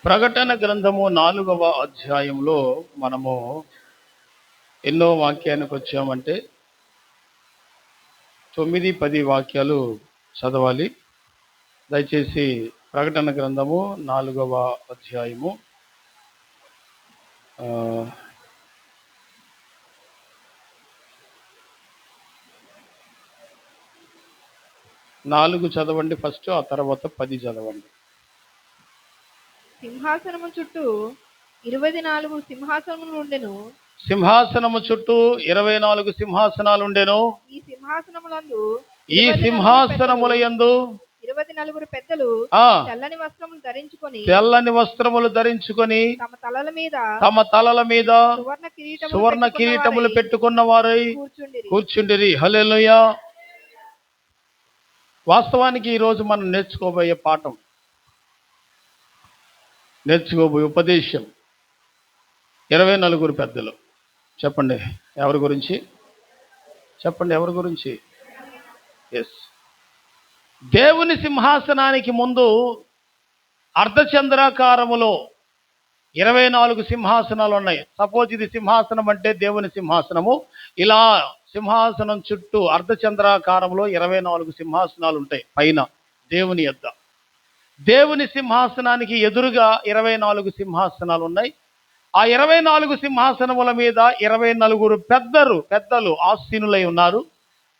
ప్రకటన గ్రంథము 4వ అధ్యాయంలో మనము ఎన్నో వాక్యానికి వచ్చామంటే 9-10 వాక్యాలు చదవాలి. దయచేసి ప్రకటన గ్రంథము 4వ అధ్యాయము 4 చదవండి ఫస్ట్, ఆ తర్వాత 10 చదవండి. సింహాసనము చుట్టూ 24 సింహాసనములు ఉండెను. సింహాసనము చుట్టూ 24 సింహాసనాలు ఉండెను. ఈ సింహాసనముల యందు 24 పెద్దలు తెల్లని వస్త్రములు ధరించుకొని తమ తలల మీద సువర్ణ కిరీటములు పెట్టుకున్న వారై కూర్చుండిరి. హల్లెలూయా. వాస్తవానికి ఈరోజు మనం నేర్చుకోబోయే పాఠం, నేర్చుకోబోయే ఉపదేశం 24 పెద్దలు. చెప్పండి ఎవరి గురించి? చెప్పండి ఎవరి గురించి? ఎస్, దేవుని సింహాసనానికి ముందు అర్ధచంద్రాకారములో 24 సింహాసనాలు ఉన్నాయి. సపోజ్ ఇది సింహాసనం అంటే దేవుని సింహాసనము. ఇలా సింహాసనం చుట్టూ అర్ధచంద్రాకారంలో 24 సింహాసనాలు ఉంటాయి పైన దేవుని యొద్ద. దేవుని సింహాసనానికి ఎదురుగా 24 సింహాసనాలు ఉన్నాయి. ఆ 24 సింహాసనముల మీద 24 పెద్దలు ఆసీనులై ఉన్నారు.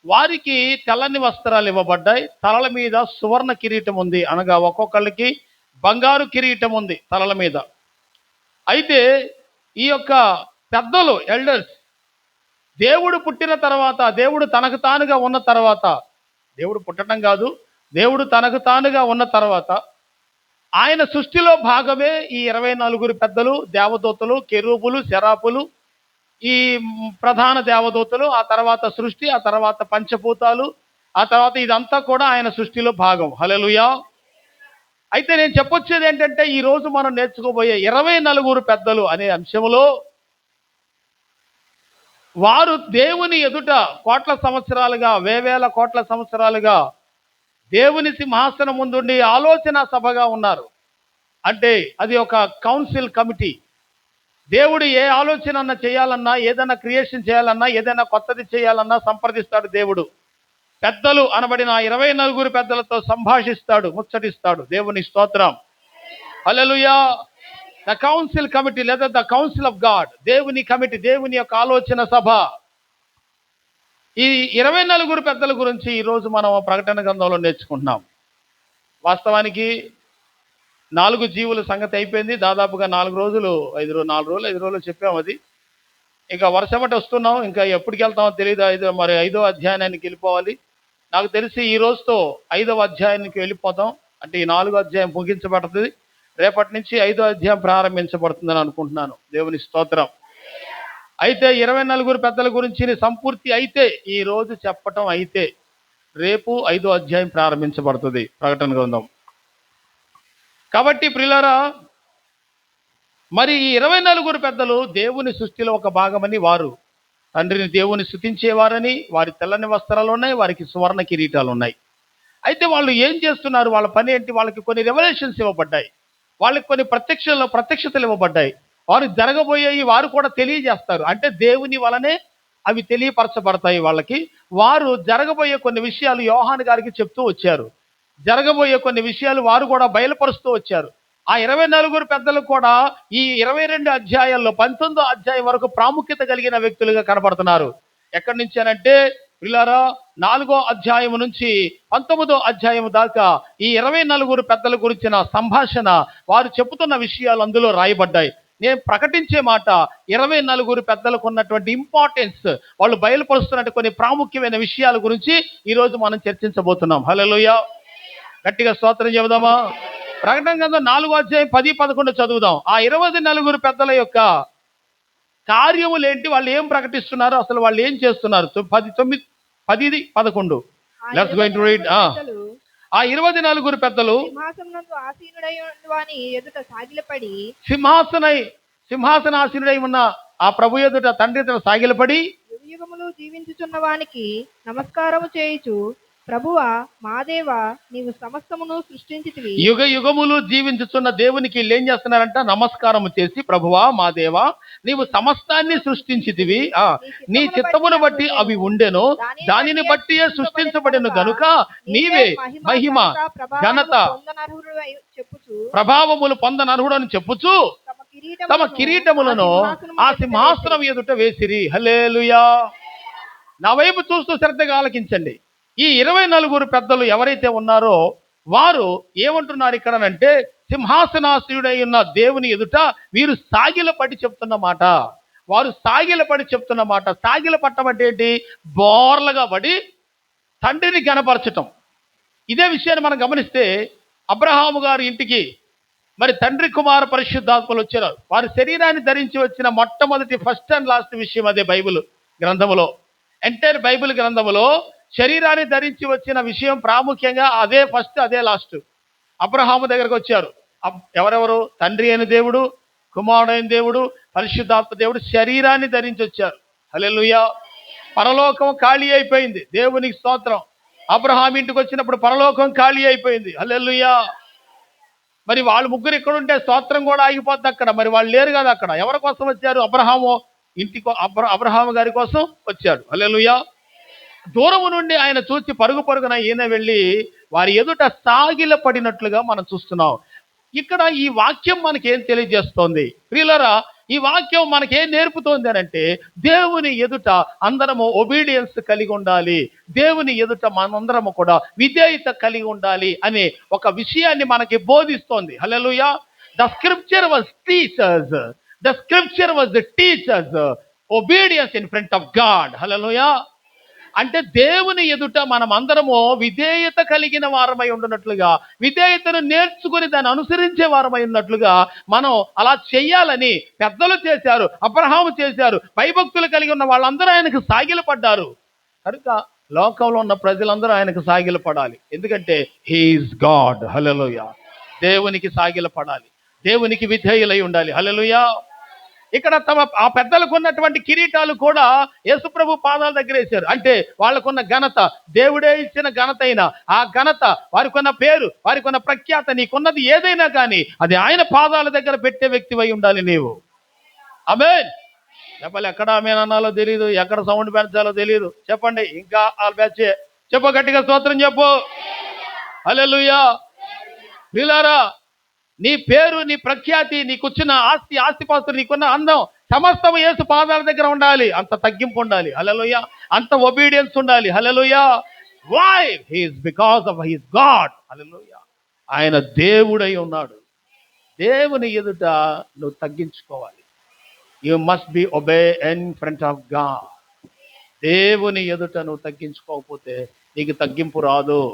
వారికి తెల్లని వస్త్రాలు ఇవ్వబడ్డాయి. తలల మీద సువర్ణ కిరీటం ఉంది, అనగా ఒక్కొక్కళ్ళకి బంగారు కిరీటం ఉంది తలల మీద. అయితే ఈ యొక్క పెద్దలు, ఎల్డర్స్, దేవుడు పుట్టిన తర్వాత, దేవుడు తనకు తానుగా ఉన్న తర్వాత, దేవుడు పుట్టడం కాదు, దేవుడు తనకు తానుగా ఉన్న తర్వాత ఆయన సృష్టిలో భాగమే ఈ 24 పెద్దలు, దేవదూతలు, కెరూబులు, శరాపులు, ఈ ప్రధాన దేవదూతలు, ఆ తర్వాత సృష్టి, ఆ తర్వాత పంచభూతాలు, ఆ తర్వాత ఇదంతా కూడా ఆయన సృష్టిలో భాగం. హల్లెలూయా. అయితే నేను చెప్పొచ్చేది ఏంటంటే, ఈరోజు మనం నేర్చుకోబోయే 24 పెద్దలు అనే అంశంలో వారు దేవుని ఎదుట కోట్ల సంవత్సరాలుగా, వేవేల కోట్ల సంవత్సరాలుగా దేవుని సింహాసనం ముందుండి ఆలోచన సభగా ఉన్నారు. అంటే అది ఒక కౌన్సిల్ కమిటీ. దేవుడు ఏ ఆలోచన అన్నా చేయాలన్నా, ఏదైనా క్రియేషన్ చేయాలన్నా, ఏదైనా కొత్తది చేయాలన్నా సంప్రదిస్తాడు దేవుడు. పెద్దలు అనబడిన 24 పెద్దలతో సంభాషిస్తాడు, ముచ్చటిస్తాడు. దేవుని స్తోత్రం. హల్లెలూయా. ద కౌన్సిల్ కమిటీ లేదా ద కౌన్సిల్ ఆఫ్ గాడ్, దేవుని కమిటీ, దేవుని యొక్క ఆలోచన సభ. ఈ 24 పెద్దల గురించి ఈరోజు మనం ప్రకటన గ్రంథంలో నేర్చుకుంటున్నాం. వాస్తవానికి 4 జీవుల సంగతి అయిపోయింది. దాదాపుగా 4 రోజులు 5 రోజులు చెప్పాము. అది ఇంకా వర్షమటి వస్తున్నాం. ఇంకా ఎప్పటికి వెళ్తామో తెలియదు. మరి 5వ అధ్యాయానికి వెళ్ళిపోవాలి. నాకు తెలిసి ఈ రోజుతో 5వ అధ్యాయానికి వెళ్ళిపోతాం. అంటే ఈ 4వ అధ్యాయం ముగించబడుతుంది. రేపటి నుంచి 5వ అధ్యాయం ప్రారంభించబడుతుందని అనుకుంటున్నాను. దేవుని స్తోత్రం. అయితే 24 పెద్దల గురించి సంపూర్తి అయితే, ఈ రోజు చెప్పటం అయితే, రేపు 5వ అధ్యాయం ప్రారంభించబడుతుంది ప్రకటన గ్రంథం. కాబట్టి ప్రియులారా, మరి ఈ 24 పెద్దలు దేవుని సృష్టిలో ఒక భాగమని, వారు తండ్రిని దేవుని స్తుతించేవారని, వారి తెల్లని వస్త్రాలు ఉన్నాయి, వారికి సువర్ణ కిరీటాలు ఉన్నాయి. అయితే వాళ్ళు ఏం చేస్తున్నారు? వాళ్ళ పని ఏంటి? వాళ్ళకి కొన్ని రెవల్యూషన్స్ ఇవ్వబడ్డాయి, వాళ్ళకి కొన్ని ప్రత్యక్షతలు ఇవ్వబడ్డాయి. వారు జరగబోయేవి వారు కూడా తెలియజేస్తారు. అంటే దేవుని వలనే అవి తెలియపరచబడతాయి వాళ్ళకి. వారు జరగబోయే కొన్ని విషయాలు యోహాను గారికి చెప్తూ వచ్చారు. జరగబోయే కొన్ని విషయాలు వారు కూడా బయలుపరుస్తూ వచ్చారు. ఆ 24 పెద్దలు కూడా ఈ 22 అధ్యాయాల్లో 19వ అధ్యాయం వరకు ప్రాముఖ్యత కలిగిన వ్యక్తులుగా కనబడుతున్నారు. ఎక్కడి నుంచి అనంటే ప్రియులారా, 4వ అధ్యాయం నుంచి 19వ అధ్యాయం దాకా ఈ 24 పెద్దల గురించిన సంభాషణ, వారు చెబుతున్న విషయాలు అందులో రాయబడ్డాయి. నేను ప్రకటించే మాట 24 పెద్దలకు ఉన్నటువంటి ఇంపార్టెన్స్, వాళ్ళు బయలుపరుస్తున్నట్టు కొన్ని ప్రాముఖ్యమైన విషయాల గురించి ఈరోజు మనం చర్చించబోతున్నాం. హల్లెలూయా. గట్టిగా స్తోత్రం చెబుదామా? ప్రకటన గ్రంథం 4వ అధ్యాయం 10-11 చదువుదాం. ఆ 24 పెద్దల యొక్క కార్యములు ఏంటి, వాళ్ళు ఏం ప్రకటిస్తున్నారు, అసలు వాళ్ళు ఏం చేస్తున్నారు? 10-11 లెట్స్ గోయింగ్ టు రీడ్. ఆ 24 పెద్దలు సింహాసనాసీనుడై ఉన్న ఆ ప్రభు ఎదుట తండ్రి ఎదుట సాగిలపడి యుగములు జీవించుచున్న వానికి నమస్కారము చేయుచు ప్రభువా మా దేవా నీవు సమస్తమును సృష్టించితివి. యుగ యుగములు జీవించుచున్న దేవునికి వీళ్ళు ఏం చేస్తున్నారంట? నమస్కారం చేసి, ప్రభువా మా దేవా నీవు సమస్తాన్ని సృష్టించితివి, నీ చిత్తమును బట్టి అవి ఉండెను, దానిని బట్టి సృష్టించబడెను గనుక నీవే మహిమ ఘనత ప్రభావములు పొందనర్హుడు అని చెప్పుచు తమ కిరీటములను ఆ సింహాసనం ఎదుట వేసిరి. హల్లెలూయా. నా వైపు చూస్తూ శ్రద్ధగా ఆలకించండి. ఈ 24 పెద్దలు ఎవరైతే ఉన్నారో వారు ఏమంటున్నారు ఇక్కడనంటే, సింహాసనాసీనుడై ఉన్న దేవుని ఎదుట వీరు సాగిలపడి చెప్తున్న మాట. వారు సాగిలపడి చెప్తున్న మాట. సాగిల పట్టం అంటే ఏంటి? బోర్లగా పడి తండ్రిని గణపరచటం. ఇదే విషయాన్ని మనం గమనిస్తే అబ్రహాము గారి ఇంటికి మరి తండ్రి కుమార పరిశుద్ధాత్మలు వచ్చారు. వారి శరీరాన్ని ధరించి వచ్చిన మొట్టమొదటి ఫస్ట్ అండ్ లాస్ట్ విషయం అదే బైబిల్ గ్రంథములో. ఎంటైర్ బైబిల్ గ్రంథములో శరీరాన్ని ధరించి వచ్చిన విషయం ప్రాముఖ్యంగా అదే ఫస్ట్, అదే లాస్ట్. అబ్రహాము దగ్గరకు వచ్చారు. ఎవరెవరు? తండ్రి అయిన దేవుడు, కుమారుడైన దేవుడు, పరిశుద్ధాత్మ దేవుడు శరీరాన్ని ధరించి వచ్చారు. హల్లెలూయా. పరలోకం ఖాళీ అయిపోయింది. దేవునికి స్తోత్రం. అబ్రహాం ఇంటికి వచ్చినప్పుడు పరలోకం ఖాళీ అయిపోయింది. హల్లెలూయా. మరి వాళ్ళు ముగ్గురు ఇక్కడ ఉంటే స్తోత్రం కూడా ఆగిపోద్ది అక్కడ. మరి వాళ్ళు లేరు కదా అక్కడ. ఎవరి కోసం వచ్చారు? అబ్రహాము అబ్రహాము గారి కోసం వచ్చాడు. హల్లెలూయా. దూరము నుండి ఆయన చూసి పరుగు పరుగున ఈయన వెళ్ళి వారి ఎదుట సాగిల పడినట్లుగా మనం చూస్తున్నాం. ఇక్కడ ఈ వాక్యం మనకేం తెలియజేస్తోంది ప్రియులారా? ఈ వాక్యం మనకేం నేర్పుతోంది అని అంటే, దేవుని ఎదుట అందరము ఒబీడియన్స్ కలిగి ఉండాలి, దేవుని ఎదుట మనందరము కూడా విధేయత కలిగి ఉండాలి అనే ఒక విషయాన్ని మనకి బోధిస్తోంది. హల్లెలూయా. The scripture was teachers, the scripture was the teachers, obedience in front of God. హల్లెలూయా. అంటే దేవుని ఎదుట మనం అందరము విధేయత కలిగిన వారమై ఉండునట్లుగా, విధేయతను నేర్చుకుని దాన్ని అనుసరించే వారమై ఉన్నట్లుగా మనం అలా చెయ్యాలని పెద్దలు చేశారు, అబ్రహాము చేశారు. భయభక్తులు కలిగి ఉన్న వాళ్ళందరూ ఆయనకు సాగిలపడ్డారు. కనుక లోకంలో ఉన్న ప్రజలందరూ ఆయనకు సాగిలపడాలి. ఎందుకంటే హీఈస్ గాడ్. హల్లెలూయా. దేవునికి సాగిలపడాలి, దేవునికి విధేయులై ఉండాలి. హల్లెలూయా. ఇక్కడ ఆ పెద్దలకు ఉన్నటువంటి కిరీటాలు కూడా యేసుప్రభు పాదాల దగ్గర వేశారు. అంటే వాళ్ళకున్న ఘనత, దేవుడే ఇచ్చిన ఘనత అయినా ఆ ఘనత, వారికున్న పేరు, వారికున్న ప్రఖ్యాత, నీకున్నది ఏదైనా కానీ అది ఆయన పాదాల దగ్గర పెట్టే వ్యక్తివై ఉండాలి నీవు. ఆమేన్. చెప్పాలి. ఎక్కడ ఆమేన్ అనాలో తెలియదు, ఎక్కడ సౌండ్ పెంచాలో తెలియదు. చెప్పండి. ఇంకా ఆ బ్యాచ్ చెప్పు, గట్టిగా స్తోత్రం చెప్పు. హల్లెలూయా. ప్రియులారా, నీ పేరు, నీ ప్రఖ్యాతి, నీకుచ్చిన ఆస్తిపాస్తులు, నీకున్న అందం సమస్తం యేసు పాదాల దగ్గర ఉండాలి. అంత తగ్గింపు ఉండాలి. హల్లెలూయా. అంత ఒబీడియన్స్ ఉండాలి. హల్లెలూయా. Why? He is because of his God. హల్లెలూయా. ఆయన దేవుడై ఉన్నాడు. దేవుని ఎదుట నువ్వు తగ్గించుకోవాలి. You must be obey in front of God. దేవుని ఎదుట నువ్వు తగ్గించుకోకపోతే నీకు తగ్గింపు రాదు.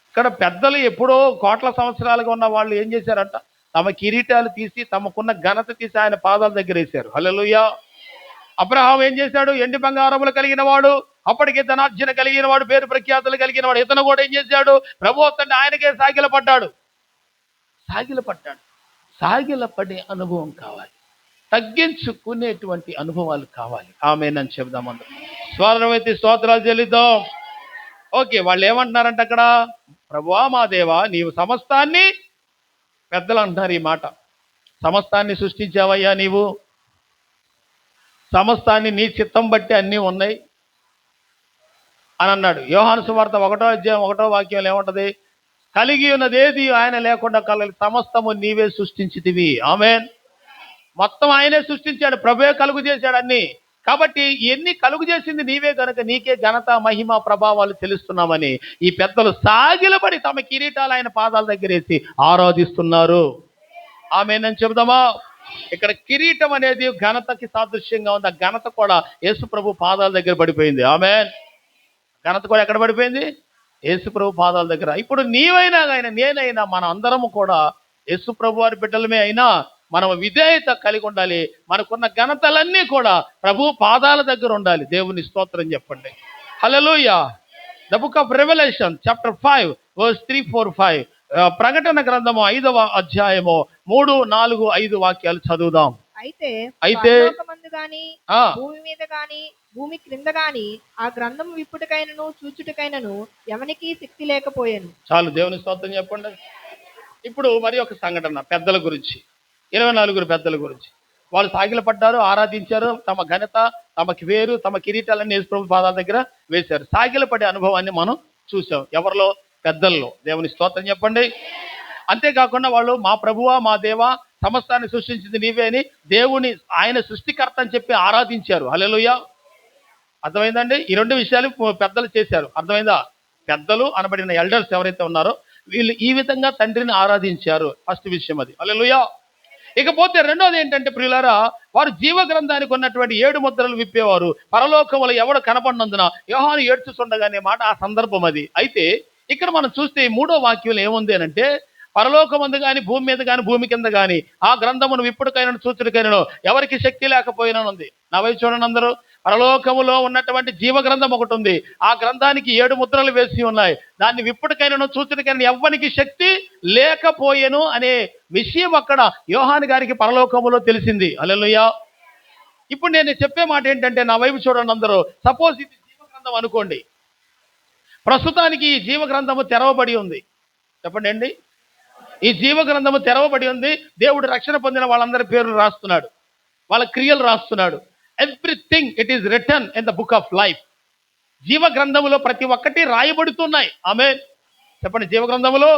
ఇక్కడ పెద్దలు ఎప్పుడో కోట్ల సంవత్సరాలుగా ఉన్న వాళ్ళు ఏం చేశారంట? తమ కిరీటాలు తీసి, తమకున్న ఘనత తీసి ఆయన పాదాల దగ్గర వేశారు. హల్లెలూయా. అబ్రహాం ఏం చేశాడు? ఎండి బంగారములు కలిగిన వాడు, అప్పటికే ధనార్జన కలిగిన వాడు, పేరు ప్రఖ్యాతులు కలిగిన వాడు. ఇతను కూడా ఏం చేశాడు? ప్రభు తండ్రి ఆయనకే సాగిలపడ్డాడు. సాగిలపడే అనుభవం కావాలి, తగ్గించుకునేటువంటి అనుభవాలు కావాలి. ఆమేనని చెబుదాం. అందరం స్వరమైతే స్తోత్రాలు చెల్లిద్దాం. ఓకే, వాళ్ళు ఏమంటున్నారంట అక్కడ? ప్రభువా మా దేవా నీవు సమస్తాన్ని, పెద్దలు అంటున్నారు ఈ మాట, సమస్తాన్ని సృష్టించావయ్యా నీవు, సమస్తాన్ని నీ చిత్తం బట్టి అన్నీ ఉన్నాయి అని అన్నాడు. యోహాను సువార్త 1వ అధ్యాయం 1వ వాక్యంలో ఏముంటది? కలిగి ఉన్నదేది ఆయన లేకుండా కలగలి సమస్తము నీవే సృష్టించితివి. ఆమేన్. మొత్తం ఆయనే సృష్టించాడు, ప్రభువే కలుగు చేశాడు అన్ని. కాబట్టి ఎన్ని కలుగు చేసింది నీవే కనుక నీకే ఘనత, మహిమ, ప్రభావాలు తెలుస్తున్నామని ఈ పెద్దలు సాగిలపడి తమ కిరీటాలు ఆయన పాదాల దగ్గర వేసి ఆరాధిస్తున్నారు. ఆమేనని చెబుదామా? ఇక్కడ కిరీటం అనేది ఘనతకి సాదృశ్యంగా ఉంది. ఆ ఘనత కూడా యేసు ప్రభు పాదాల దగ్గర పడిపోయింది. ఆమేన్. ఘనత కూడా ఎక్కడ పడిపోయింది? యేసు ప్రభు పాదాల దగ్గర. ఇప్పుడు నీవైనా ఆయన, నేనైనా, మన అందరము కూడా యేసు ప్రభు వారి బిడ్డలమే అయినా మనం విధేయత కలిగి ఉండాలి. మనకున్న ఘనతలన్నీ కూడా ప్రభు పాదాల దగ్గర ఉండాలి. దేవుని స్తోత్రం చెప్పండి. హల్లెలూయా. The book of revolution chapter 5 verse 3, 4, 5. ప్రకటన గ్రంథము 5వ అధ్యాయము 3, 4, 5 వాక్యాలు చదువుదాం. అయితే గాని ఆ, భూమి మీద గాని భూమి క్రింద గాని ఆ గ్రంథం విప్పుటకైనను చూచుటకైనను ఎవనికి శక్తి లేకపోయాను. చాలు, దేవుని స్తోత్రం చెప్పండి. ఇప్పుడు మరి ఒక సంఘటన పెద్దల గురించి, 24 పెద్దల గురించి. వాళ్ళు సాగిలపడ్డారు, ఆరాధించారు, తమ ఘనత, తమకి వేరు, తమ కిరీటాలన్నీ యేసుప్రభు పాదాల దగ్గర వేశారు. సాగిలపడే అనుభవాన్ని మనం చూసాం. ఎవరిలో? పెద్దల్లో. దేవుని స్తోత్రం చెప్పండి. అంతేకాకుండా వాళ్ళు మా ప్రభువా, మా దేవా, సమస్తాన్ని సృష్టించింది నీవే అని దేవుని, ఆయన సృష్టికర్త అని చెప్పి ఆరాధించారు. హల్లెలూయా. అర్థమైందండి? ఈ రెండు విషయాలు పెద్దలు చేశారు. అర్థమైందా? పెద్దలు అనబడిన ఎల్డర్స్ ఎవరైతే ఉన్నారో వీళ్ళు ఈ విధంగా తండ్రిని ఆరాధించారు. ఫస్ట్ విషయం అది. హల్లెలూయా. ఇకపోతే రెండోది ఏంటంటే ప్రియులారా, వారు జీవ గ్రంథానికి ఉన్నటువంటి 7 ముద్రలు విప్పేవారు. పరలోకములో ఎవడు కనపడినందున యోహాను ఏడ్చుచుండగానే మాట ఆ సందర్భం అది. అయితే ఇక్కడ మనం చూస్తే 3వ వాక్యంలో ఏముంది అని అంటే, పరలోకమందు కానీ భూమి మీద కానీ భూమి కింద కానీ ఆ గ్రంథమును విప్పుడుకైనా చూచుడికైనా ఎవరికి శక్తి లేకపోయిననుంది. నా వైపు చూడండి అందరూ. పరలోకములో ఉన్నటువంటి జీవ గ్రంథం ఒకటి ఉంది. ఆ గ్రంథానికి 7 ముద్రలు వేసి ఉన్నాయి. దాన్ని విప్పుడుకైనా చూచుడికైనా ఎవ్వనికి శక్తి లేకపోయేను అనే విషయం అక్కడ యోహాను గారికి పరలోకములో తెలిసింది. హల్లెలూయా. ఇప్పుడు నేను చెప్పే మాట ఏంటంటే, నా వైపు చూడండి అందరూ. సపోజ్ ఇది జీవ గ్రంథం అనుకోండి. ప్రస్తుతానికి ఈ జీవ గ్రంథము తెరవబడి ఉంది. చెప్పండి అండి. ఈ జీవ గ్రంథము తెరవబడి ఉంది. దేవుడు రక్షణ పొందిన వాళ్ళందరి పేర్లు రాస్తున్నాడు, వాళ్ళ క్రియలు రాస్తున్నాడు. Everything it is return in the book of life. జీవ గ్రంథములో ప్రతి ఒక్కటి రాయబడుతున్నాయి. ఆమేన్. చెప్పండి. జీవ గ్రంథములో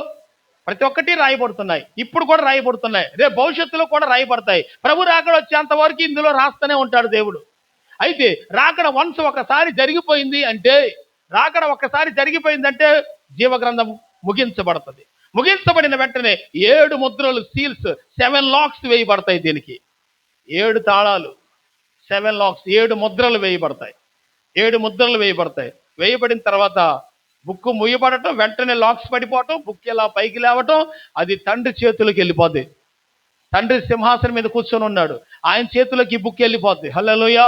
ప్రతి ఒక్కటి రాయబడుతున్నాయి. ఇప్పుడు కూడా రాయబడుతున్నాయి, రేపు భవిష్యత్తులో కూడా రాయబడతాయి. ప్రభు రాకడ వచ్చేంత వరకు ఇందులో రాస్తూనే ఉంటాడు దేవుడు. అయితే రాకడ వన్స్ ఒకసారి జరిగిపోయింది అంటే, రాకడ ఒక్కసారి జరిగిపోయిందంటే జీవ గ్రంథం ముగించబడుతుంది. ముగించబడిన వెంటనే 7 ముద్రలు, సీల్స్, 7 లాక్స్ వేయబడతాయి. దీనికి 7 తాళాలు, 7 లాక్స్, 7 ముద్రలు వేయబడతాయి. 7 ముద్రలు వేయబడతాయి. వేయబడిన తర్వాత బుక్ ముయ్యబడటం, వెంటనే లాక్స్ పడిపోవటం, బుక్ ఇలా పైకి లేవటం, అది తండ్రి చేతులకు వెళ్ళిపోద్ది. తండ్రి సింహాసనం మీద కూర్చొని ఉన్నాడు, ఆయన చేతులకి ఈ బుక్ వెళ్ళిపోద్ది. హల్లెలూయా.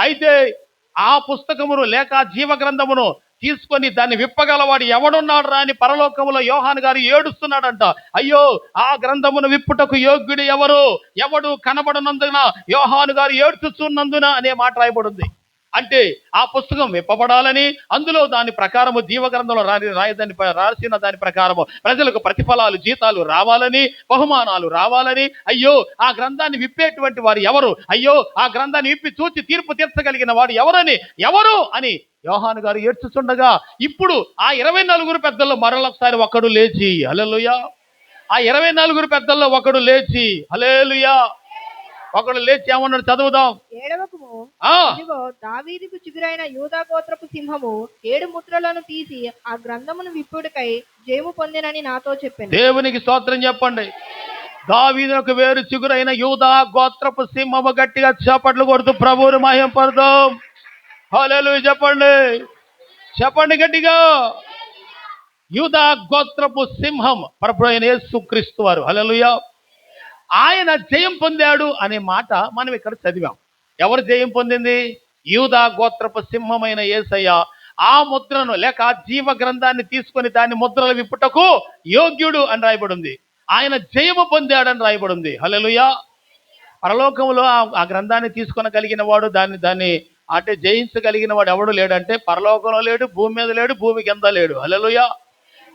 అయితే ఆ పుస్తకమును లేక ఆ జీవ గ్రంథమును తీసుకొని దాన్ని విప్పగలవాడు ఎవడున్నాడు రా అని పరలోకములో యోహాను గారు ఏడుస్తున్నాడంట. అయ్యో, ఆ గ్రంథమును విప్పుటకు యోగ్యుడు ఎవడు కనబడనందున యోహాను గారు ఏడ్చుచున్నందున అనే మాట రాయబడింది. అంటే ఆ పుస్తకం విప్పబడాలని, అందులో దాని ప్రకారము జీవ గ్రంథంలో రాసిన దాని ప్రకారము ప్రజలకు ప్రతిఫలాలు, జీతాలు రావాలని, బహుమానాలు రావాలని. అయ్యో, ఆ గ్రంథాన్ని విప్పేటువంటి వారు ఎవరు? అయ్యో, ఆ గ్రంథాన్ని విప్పి చూచి తీర్పు తీర్చగలిగిన వాడు ఎవరు అని యోహాను గారు ఏడ్చుచుండగా, ఇప్పుడు ఆ 24 పెద్దల్లో మరొకసారి ఒకడు లేచి, హల్లెలూయా. ఆ 24 పెద్దల్లో ఒకడు లేచి, హల్లెలూయా, ఒకడు లేచి ఏమన్నాడు చదువుదాం. ఏడవకము, ఆ ఇదిగో దావీదుకు చిగురైన యూదా గోత్రపు సింహము 7 ముద్రలను తీసి ఆ గ్రంథమును విప్పుడుకై జయము పొందినని నాతో చెప్పాను. దేవునికి స్తోత్రం చెప్పండి. దావీదుకు వేరు చిగురైన యూదా గోత్రపు సింహము. గట్టిగా చప్పట్లు కొడుతూ ప్రభువుని మహింపరుదాం. హల్లెలూయా చెప్పండి గట్టిగా. యూదా గోత్రపు సింహం ప్రభు అయిన యేసుక్రీస్తు వారు. హల్లెలూయా. ఆయన జయం పొందాడు అనే మాట మనం ఇక్కడ చదివాం. ఎవరు జయం పొందింది? యూదా గోత్రపు సింహమైన యేసయ్య ఆ ముద్రను లేక ఆ జీవ గ్రంథాన్ని తీసుకొని దాని ముద్రలు విప్పుటకు యోగ్యుడు అని రాయబడింది. ఆయన జయము పొందాడని రాయబడింది. హల్లెలూయా. పరలోకంలో ఆ గ్రంథాన్ని తీసుకొనగలిగిన వాడు, దాన్ని అంటే జయించగలిగిన వాడు ఎవడు లేడంటే, పరలోకంలో లేడు, భూమి మీద లేడు, భూమి కింద లేడు. హల్లెలూయా.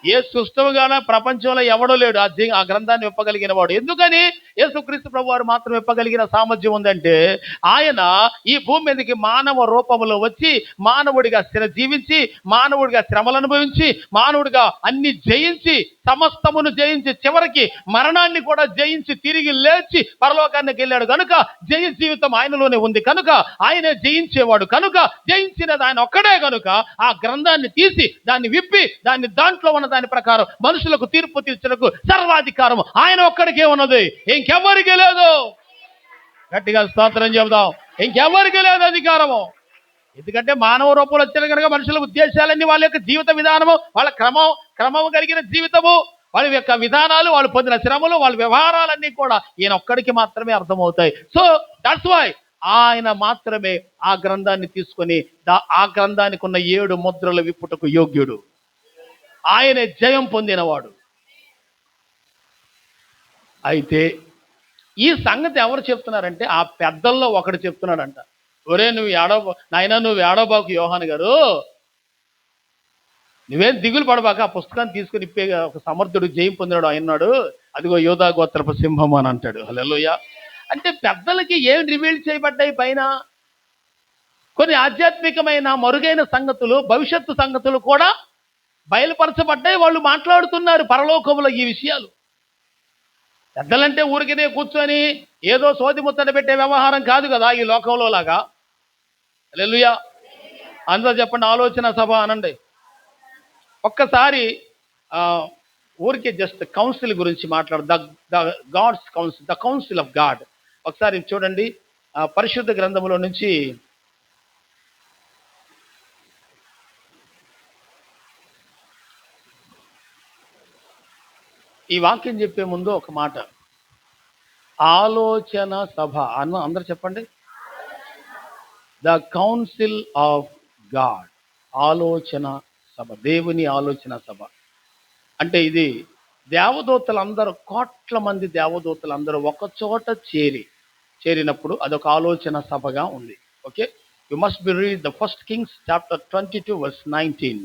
ఏ సృష్టముగాన ప్రపంచంలో ఎవడో లేడు ఆ గ్రంథాన్ని విప్పగలిగిన వాడు. ఎందుకని? యేసుక్రీస్తు ప్రభు వారు మాత్రం విప్పగలిగిన సామర్థ్యం ఉందంటే, ఆయన ఈ భూమి మీదకి మానవ రూపంలో వచ్చి మానవుడిగా జీవించి, మానవుడిగా శ్రమలు అనుభవించి, మానవుడిగా అన్ని జయించి, సమస్తమును జయించి, చివరికి మరణాన్ని కూడా జయించి తిరిగి లేచి పరలోకానికి వెళ్ళాడు కనుక జయ జీవితం ఆయనలోనే ఉంది కనుక ఆయనే జయించేవాడు కనుక జయించినది ఆయన ఒక్కడే కనుక ఆ గ్రంథాన్ని తీసి దాన్ని విప్పి దాంట్లో ఉన్న దాని ప్రకారం మనుషులకు తీర్పు తీర్చుటకు సర్వాధికారం ఆయన ఒక్కడికే ఉన్నది, ఇంకెవరికి లేదు. గట్టిగా స్తోత్రం చెబుదాం. ఇంకెవరికి లేదు అధికారము. ఎందుకంటే మానవ రూపంలో వచ్చిన కనుక మనుషుల ఉద్దేశాలన్నీ, వాళ్ళ యొక్క జీవిత విధానము, వాళ్ళ క్రమము కలిగిన జీవితము, వాళ్ళ యొక్క విధానాలు, వాళ్ళు పొందిన శ్రమలు, వాళ్ళ వ్యవహారాలన్నీ కూడా ఈయన ఒక్కడికి మాత్రమే అర్థమవుతాయి. సో దట్స్ వై ఆయన మాత్రమే ఆ గ్రంథాన్ని తీసుకొని ఆ గ్రంథానికి ఉన్న 7 ముద్రలు విప్పుటకు యోగ్యుడు. ఆయనే జయం పొందినవాడు. అయితే ఈ సంగతి ఎవరు చెప్తున్నారంటే ఆ పెద్దల్లో ఒకడు చెప్తున్నాడంట. ఒరే నువ్వు ఏడవ నాయనా, నువ్వు ఏడవబాకు యోహాను గారు, నువ్వేం దిగులు పడబాక, ఆ పుస్తకాన్ని తీసుకుని ఇప్పే ఒక సమర్థుడు జయం పొందాడు ఆయన్నాడు, అదిగో యోధా గోత్రపు సింహం అని అంటాడు. హల్లెలూయా. అంటే పెద్దలకి ఏం రివీల్ చేయబడ్డాయి పైన? కొన్ని ఆధ్యాత్మికమైన మరుగైన సంగతులు, భవిష్యత్తు సంగతులు కూడా బయలుపరచబడ్డాయి. వాళ్ళు మాట్లాడుతున్నారు పరలోకములో ఈ విషయాలు. పెద్దలంటే ఊరికినే కూర్చొని ఏదో సోది ముచ్చట పెట్టే వ్యవహారం కాదు కదా ఈ లోకంలో లాగా. హల్లెలూయా. అందరూ చెప్పండి ఆలోచన సభ అనండి. ఒక్కసారి ఊరికే జస్ట్ కౌన్సిల్ గురించి మాట్లాడు, the God's council, the council of God. ఒకసారి చూడండి పరిశుద్ధ గ్రంథంలో నుంచి ఈ వాక్యం చెప్పే ముందు ఒక మాట, ఆలోచన సభ అందరు చెప్పండి. ద కౌన్సిల్ ఆఫ్ గాడ్, ఆలోచన సభ, దేవుని ఆలోచన సభ. అంటే ఇది దేవదూతలందరూ, కోట్ల మంది దేవదూతలందరూ ఒక చోట చేరినప్పుడు అదొక ఆలోచన సభగా ఉంది. Okay, you must B read the first Kings chapter 22:19.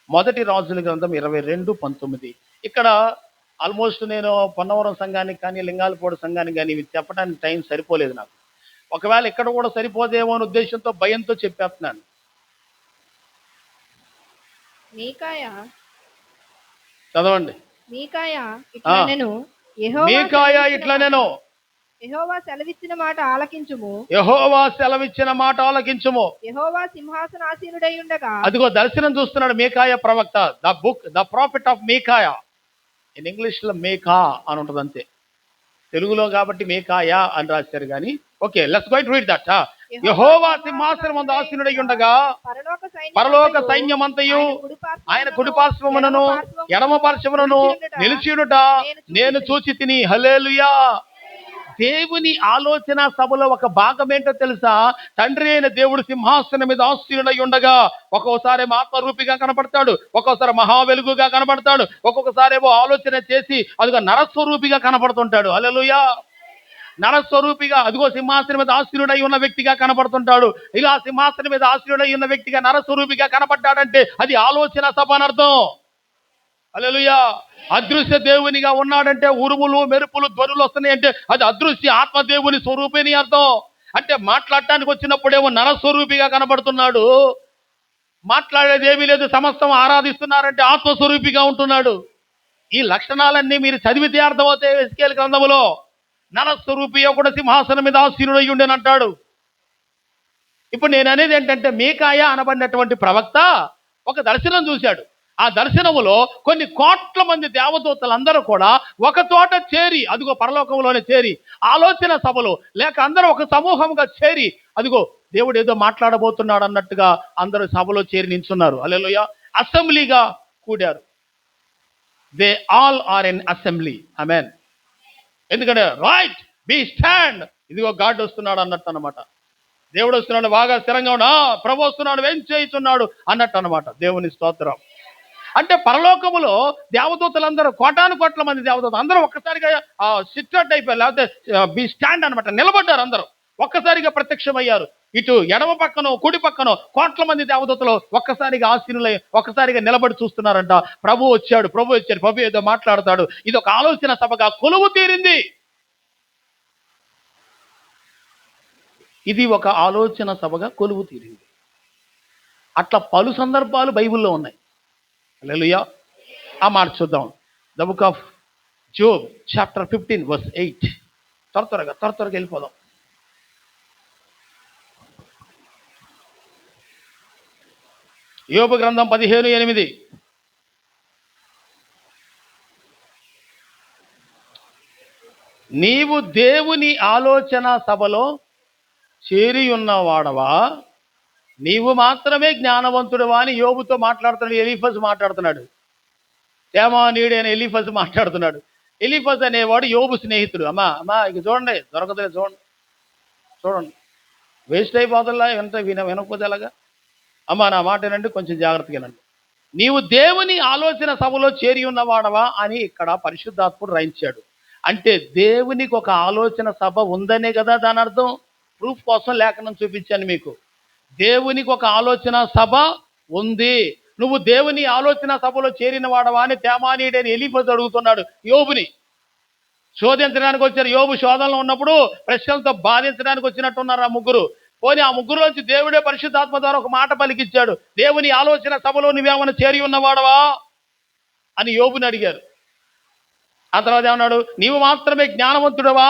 మొదటి రాజుల గ్రంథం 22:19. ఇక్కడ ఆల్మోస్ట్ నేను పొన్నవరం సంఘానికి కానీ లింగాలపూడి సంఘానికి కానీ ఇవి చెప్పడానికి టైం సరిపోలేదు నాకు. ఒకవేళ ఇక్కడ కూడా సరిపోదేమో అనే ఉద్దేశంతో, భయంతో చెప్పేస్తున్నాను. చదవండి. మీకాయా ఇట్లా నేను యెహోవా సెలవిచ్చిన మాట ఆలకించుము, యెహోవా సెలవిచ్చిన మాట ఆలకించుము. యెహోవా సింహాసనాసీనుడై ఉండగా, అదిగో దర్శనం చూస్తున్నాడు మీకాయ ప్రవక్త. The book, the profit of Micaiah. In English లో మేకా అని ఉంటుంది అంతే, తెలుగులో కాబట్టి మేకాయా అని రాశారు కానీ. Okay, let's go to read that. యెహోవా సింహాసనం ముందు ఆసీనుడై ఉండగా పరలోక సైన్యమంతయు ఆయన కుడిపార్శ్వమునను ఎడమ పార్శ్వమునను నిలిచియుండుట నేను చూచి తిని. హల్లెలూయా. దేవుని ఆలోచన సభలో ఒక భాగం ఏంటో తెలుసా? తండ్రి అయిన దేవుడు సింహాసనం మీద ఆసీనుడై ఉండగా ఒక్కొక్కసారి ఆత్మరూపిగా కనపడతాడు, ఒక్కొక్కసారి మహా వెలుగుగా కనపడతాడు, ఒక్కొక్కసారి ఏమో ఆలోచన చేసి అదిగో నరస్వరూపిగా కనపడుతుంటాడు. హల్లెలూయా. నరస్వరూపిగా అదిగో సింహాసనం మీద ఆసీనుడై ఉన్న వ్యక్తిగా కనపడుతుంటాడు. ఇక ఆ సింహాసనం మీద ఆసీనుడై ఉన్న వ్యక్తిగా నరస్వరూపిగా కనపడ్డాడంటే అది ఆలోచన సభ అని అర్థం. హల్లెలూయా. అదృశ్య దేవునిగా ఉన్నాడంటే ఉరుములు మెరుపులు ధ్వనులు వస్తున్నాయంటే అది అదృశ్య ఆత్మదేవుని స్వరూపిని అర్థం. అంటే మాట్లాడటానికి వచ్చినప్పుడేమో నరస్వరూపిగా కనబడుతున్నాడు, మాట్లాడేది ఏమీ లేదు, సమస్తం ఆరాధిస్తున్నారంటే ఆత్మస్వరూపిగా ఉంటున్నాడు. ఈ లక్షణాలన్నీ మీరు చదివితే అర్థమవుతాయి. ఎస్కేల్ గ్రంథములో నరస్వరూపి ఒకడు సింహాసనం మీద ఆసీనుడై ఉండేనంటాడు. ఇప్పుడు నేను అనేది ఏంటంటే, మీకాయ అనబడినటువంటి ప్రవక్త ఒక దర్శనం చూశాడు. ఆ దర్శనములో కొన్ని కోట్ల మంది దేవదూతలందరూ కూడా ఒక చోట చేరి, అదిగో పరలోకంలోనే చేరి, ఆలోచన సభలో లేక అందరూ ఒక సమూహంగా చేరి, అదిగో దేవుడు ఏదో మాట్లాడబోతున్నాడు అన్నట్టుగా అందరూ సభలో చేరి నించున్నారు. హల్లెలూయా. అసెంబ్లీగా కూడారు. They all are in assembly. ఆమేన్. ఎందుకంటే రైట్ బి స్టాండ్, ఇదిగో గాడ్ వస్తున్నాడు అన్నట్టు అనమాట. దేవుడు వస్తున్నాడు, బాగా స్థిరంగా ఉన్నా, ప్రభు వస్తున్నాడు, ఏం చేస్తున్నాడు అన్నట్టు అనమాట. దేవుని స్తోత్రం. అంటే పరలోకములో దేవదూతలందరూ కోటాను కోట్ల మంది దేవదూతలు అందరూ ఒక్కసారిగా సిట్టౌట్ అయిపోయారు, లేకపోతే బి స్టాండ్ అనమాట, నిలబడ్డారు. అందరూ ఒక్కసారిగా ప్రత్యక్షమయ్యారు. ఇటు ఎడమ పక్కనో కుడి పక్కనో కోట్ల మంది దేవదూతలు ఒక్కసారిగా ఆసీనులై ఒక్కసారిగా నిలబడి చూస్తున్నారంట. ప్రభు వచ్చాడు, ప్రభు ఏదో మాట్లాడతాడు. ఇది ఒక ఆలోచన సభగా కొలువు తీరింది. ఇది ఒక ఆలోచన సభగా కొలువు తీరింది. అట్లా పలు సందర్భాలు బైబిల్లో ఉన్నాయి. హల్లెలూయా. ఆ మాట చూద్దాం. The book of Job chapter 15:8. త్వరగా వెళ్ళిపోదాం. యోబు గ్రంథం 15:8. నీవు దేవుని ఆలోచన సభలో చేరి ఉన్నవాడవా, నీవు మాత్రమే జ్ఞానవంతుడవా అని యోబుతో మాట్లాడుతున్నాడు. ఎలీఫజ్ మాట్లాడుతున్నాడు. తేమానీయుడైన ఎలీఫజ్ మాట్లాడుతున్నాడు. ఎలీఫజ్ అనేవాడు యోబు స్నేహితుడు. అమ్మా ఇక చూడండి, దొరకదులే, చూడండి వేస్ట్ అయిపోతుందా వినకపోతే ఎలాగా? అమ్మా నా మాట వినండి, కొంచెం జాగ్రత్తగా వినండి. నీవు దేవుని ఆలోచన సభలో చేరి ఉన్నవాడవా అని ఇక్కడ పరిశుద్ధాత్ముడు రాయించాడు. అంటే దేవునికి ఒక ఆలోచన సభ ఉందనే కదా దాని అర్థం. ప్రూఫ్ కోసం లేఖనం చూపించాను మీకు. దేవునికి ఒక ఆలోచన సభ ఉంది. నువ్వు దేవుని ఆలోచన సభలో చేరిన వాడవా అని తేమానీయుడని ఎలీఫజు అడుగుతున్నాడు యోబుని. శోధించడానికి వచ్చారు. యోబు శోధనలో ఉన్నప్పుడు ప్రశ్నలతో బాధించడానికి వచ్చినట్టున్నారు ఆ ముగ్గురు. పోనీ ఆ ముగ్గురులోంచి దేవుడే పరిశుద్ధాత్మ ద్వారా ఒక మాట పలికిచ్చాడు. దేవుని ఆలోచన సభలో నువ్వేమైనా చేరి ఉన్నవాడవా అని యోబుని అడిగారు. ఆ తర్వాత ఏమన్నాడు, నీవు మాత్రమే జ్ఞానవంతుడవా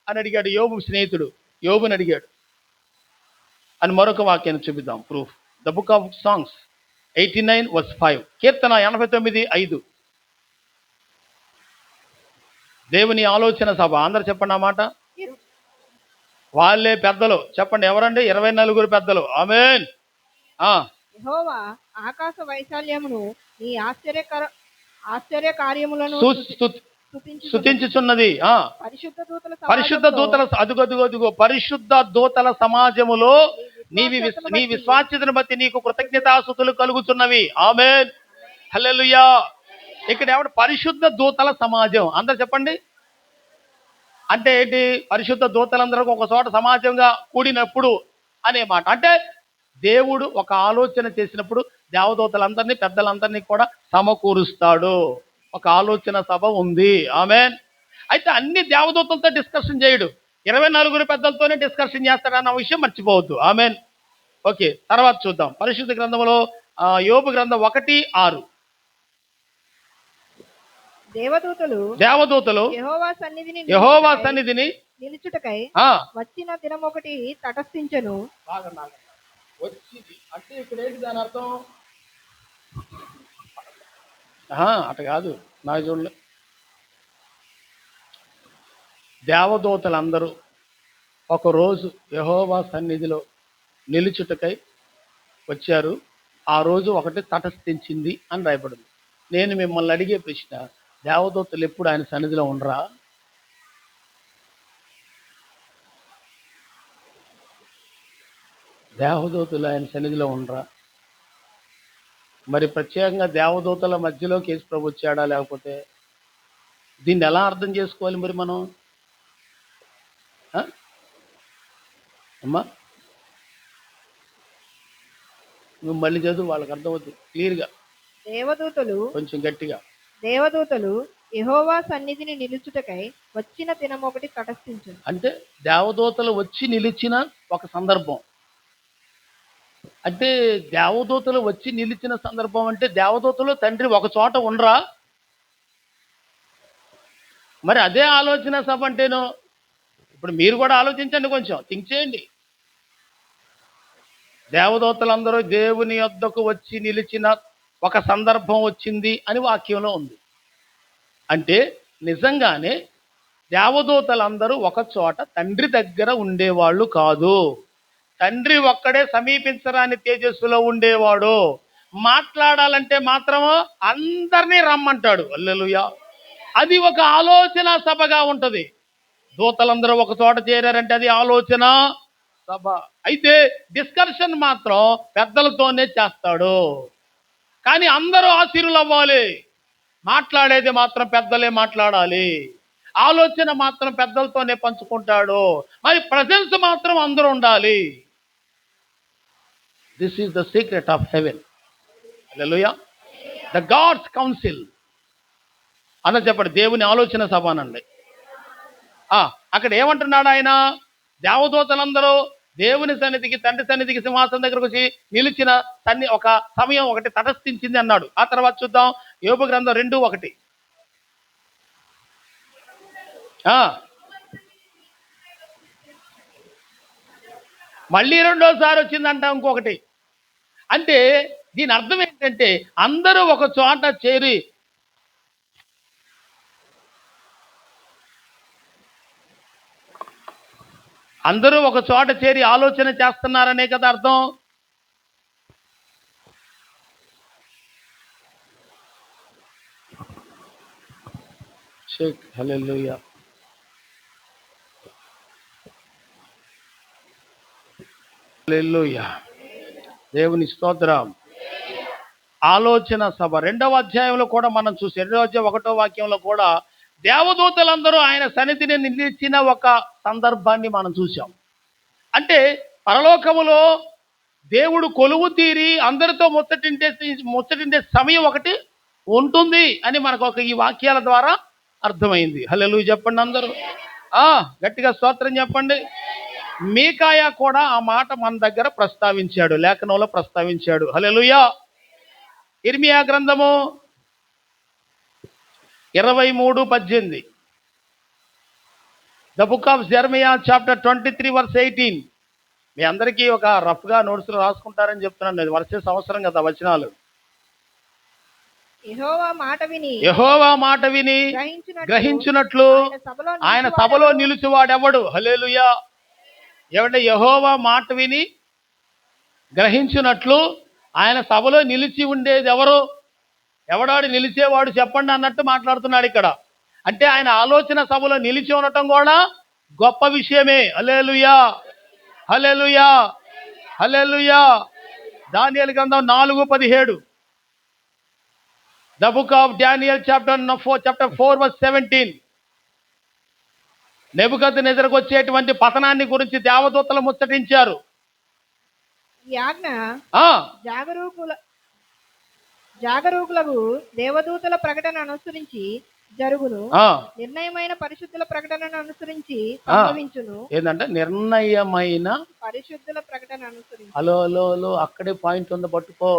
అని అడిగాడు యోబు స్నేహితుడు. యోబుని అడిగాడు అని మరొక వాక్యాన్ని చూపిద్దాం. Proof the book of songs 89:5. కీర్తన 89:5. దేవుని ఆలోచన సభ. అందరు చెప్పండి ఆ మాట. వాళ్ళే పెద్దలు చెప్పండి. ఎవరండి? 24 పెద్దలు. ఆమేన్. యెహోవా ఆకాశ వైశాల్యమును నీ ఆశ్చర్య కార్యములను స్తుతించుచున్నది. పరిశుద్ధ దూతల అదుగో పరిశుద్ధ దూతల సమాజములో నీ విశ్వాస్యతను బట్టి నీకు కృతజ్ఞతాస్తుతులు కలుగుతున్నవి. ఆమేన్. హల్లెలూయా. ఇక్కడ ఎవరు? పరిశుద్ధ దూతల సమాజం. అందరు చెప్పండి. అంటే ఏంటి? పరిశుద్ధ దూతలందరూ ఒక చోట సమాజంగా కూడినప్పుడు అనే మాట. అంటే దేవుడు ఒక ఆలోచన చేసినప్పుడు దేవదూతలందరినీ పెద్దలందరినీ కూడా సమకూరుస్తాడు. ఒక ఆలోచన సభ ఉంది. ఆమేన్. అయితే అన్ని దేవదూతలతో డిస్కషన్ చేయడు, 24 పెద్దలతోనే డిస్కషన్ చేస్తాడన్న విషయం మర్చిపోవద్దు. ఆమేన్. ఓకే, తర్వాత చూద్దాం. పరిశుద్ధ గ్రంథంలో యోబు గ్రంథం 1:6. దేవదూతలు యెహోవా సన్నిధిని నిలుచుటకై వచ్చిన దినం ఒకటి తటస్థించెను. అంటే ఇక్కడ ఏంటి దాని అర్థం? అట కాదు, నాకు చూడండి. దేవదూతలందరూ ఒకరోజు యెహోవా సన్నిధిలో నిలుచుటకై వచ్చారు. ఆ రోజు ఒకటి తటస్థించింది అని రాయబడింది. నేను మిమ్మల్ని అడిగే ప్రశ్న, దేవదూతలు ఎప్పుడు ఆయన సన్నిధిలో ఉండరా? దేవదూతలు ఆయన సన్నిధిలో ఉండరా? మరి ప్రత్యేకంగా దేవదూతల మధ్యలోకి యేసు ప్రభు వచ్చాడా? లేకపోతే దీన్ని ఎలా అర్థం చేసుకోవాలి మరి మనం? అమ్మా నువ్వు మళ్ళీ చదువు, వాళ్ళకి అర్థమవుతుంది క్లియర్గా. కొంచెం గట్టిగా. దేవదూతలు యెహోవా సన్నిధిని నిలుచుటకై వచ్చిన దినం ఒకటి తటస్థించును. అంటే దేవదూతలు వచ్చి నిలిచిన ఒక సందర్భం. అంటే దేవదూతలు వచ్చి నిలిచిన సందర్భం అంటే దేవదూతలు తండ్రి ఒక చోట ఉండరా? మరి అదే ఆలోచన సభ అంటేను. ఇప్పుడు మీరు కూడా ఆలోచించండి, కొంచెం థింక్ చేయండి. దేవదూతలందరూ దేవుని యొద్దకు వచ్చి నిలిచిన ఒక సందర్భం వచ్చింది అని వాక్యంలో ఉంది. అంటే నిజంగానే దేవదూతలందరూ ఒక చోట తండ్రి దగ్గర ఉండేవాళ్ళు కాదు. తండ్రి ఒక్కడే సమీపించరాని తేజస్సులో ఉండేవాడు. మాట్లాడాలంటే మాత్రము అందరినీ రమ్మంటాడు. హల్లెలూయా. అది ఒక ఆలోచన సభగా ఉంటది. దూతలందరూ ఒక చోట చేరారంటే అది ఆలోచన సభ. అయితే డిస్కషన్ మాత్రం పెద్దలతోనే చేస్తాడు. కానీ అందరూ ఆశీర్వులు అవ్వాలి. మాట్లాడేది మాత్రం పెద్దలే మాట్లాడాలి. ఆలోచన మాత్రం పెద్దలతోనే పంచుకుంటాడు. మరి ప్రెజెన్స్ మాత్రం అందరూ ఉండాలి. This is the secret of heaven. Hallelujah. The God's council అన్న చెప్పండి. దేవుని ఆలోచన సభ అనండి. అక్కడ ఏమంటున్నాడు ఆయన? దేవదూతలందరూ దేవుని సన్నిధికి, తండ్రి సన్నిధికి, సింహాసనం దగ్గరకు వచ్చి నిలిచిన ఒక సమయం ఒకటి తటస్థించింది అన్నాడు. ఆ తర్వాత చూద్దాం యోబు గ్రంథం 2:1. మళ్ళీ రెండోసారి వచ్చిందంట ఇంకొకటి. అంటే దీని అర్థం ఏంటంటే అందరూ ఒక చోట చేరి ఆలోచన చేస్తున్నారనే కదా అర్థం. హల్లెలూయా. హల్లెలూయా. దేవుని స్తోత్రం. ఆలోచన సభ 2వ అధ్యాయంలో కూడా మనం చూసి 2వ అధ్యాయం 1వ వాక్యంలో కూడా దేవదూతలందరూ ఆయన సన్నిధిని నిలిచిన ఒక సందర్భాన్ని మనం చూసాం. అంటే పరలోకములో దేవుడు కొలువు తీరి అందరితో ముచ్చటిండే సమయం ఒకటి ఉంటుంది అని మనకు ఈ వాక్యాల ద్వారా అర్థమైంది. హల్లెలూయా చెప్పండి అందరూ. గట్టిగా స్తోత్రం చెప్పండి. మీకాయా కూడా ఆ మాట మన దగ్గర ప్రస్తావించాడు, లేఖనంలో ప్రస్తావించాడు. హల్లెలూయా. ఇర్మియా గ్రంథము 23:18. The book of Jeremiah chapter 23:18. మీ అందరికీ ఒక రఫ్గా నోట్స్లో రాసుకుంటారని చెప్తున్నాను. నేను వచ్చే సంవత్సరం కదా వచనాలు. యెహోవా మాట విని గ్రహించినట్లు ఆయన సభలో నిలిచేవాడెవడు? హల్లెలూయా. ఏమంటే యెహోవా మాట విని గ్రహించినట్లు ఆయన సభలో నిలిచి ఉండేది ఎవరు? ఎవడాడు నిలిచేవాడు చెప్పండి అన్నట్టు మాట్లాడుతున్నాడు ఇక్కడ. అంటే ఆయన ఆలోచన సభలో నిలిచి ఉండటం కూడా గొప్ప విషయమే. హల్లెలూయా, హల్లెలూయా, హల్లెలూయా. దానియేలు గ్రంథం 4:17. The book of Daniel chapter 4:17. నెబుకద్నెజరుకు వచ్చేటువంటి పతనాన్ని గురించి దేవదూతలు ముచ్చటించారు. ఈ ఆజ్ఞ జాగరూకులకు దేవదూతల ప్రకటన అనుసరించి జరుగును, నిర్ణయమైన పరిశుద్ధుల ప్రకటనను అనుసరించి సంభవించును. ఏంటంటే నిర్ణయమైన పరిశుద్ధుల ప్రకటన అనుసరించి. హలో అక్కడే పాయింట్ ఉంది, పట్టుకో.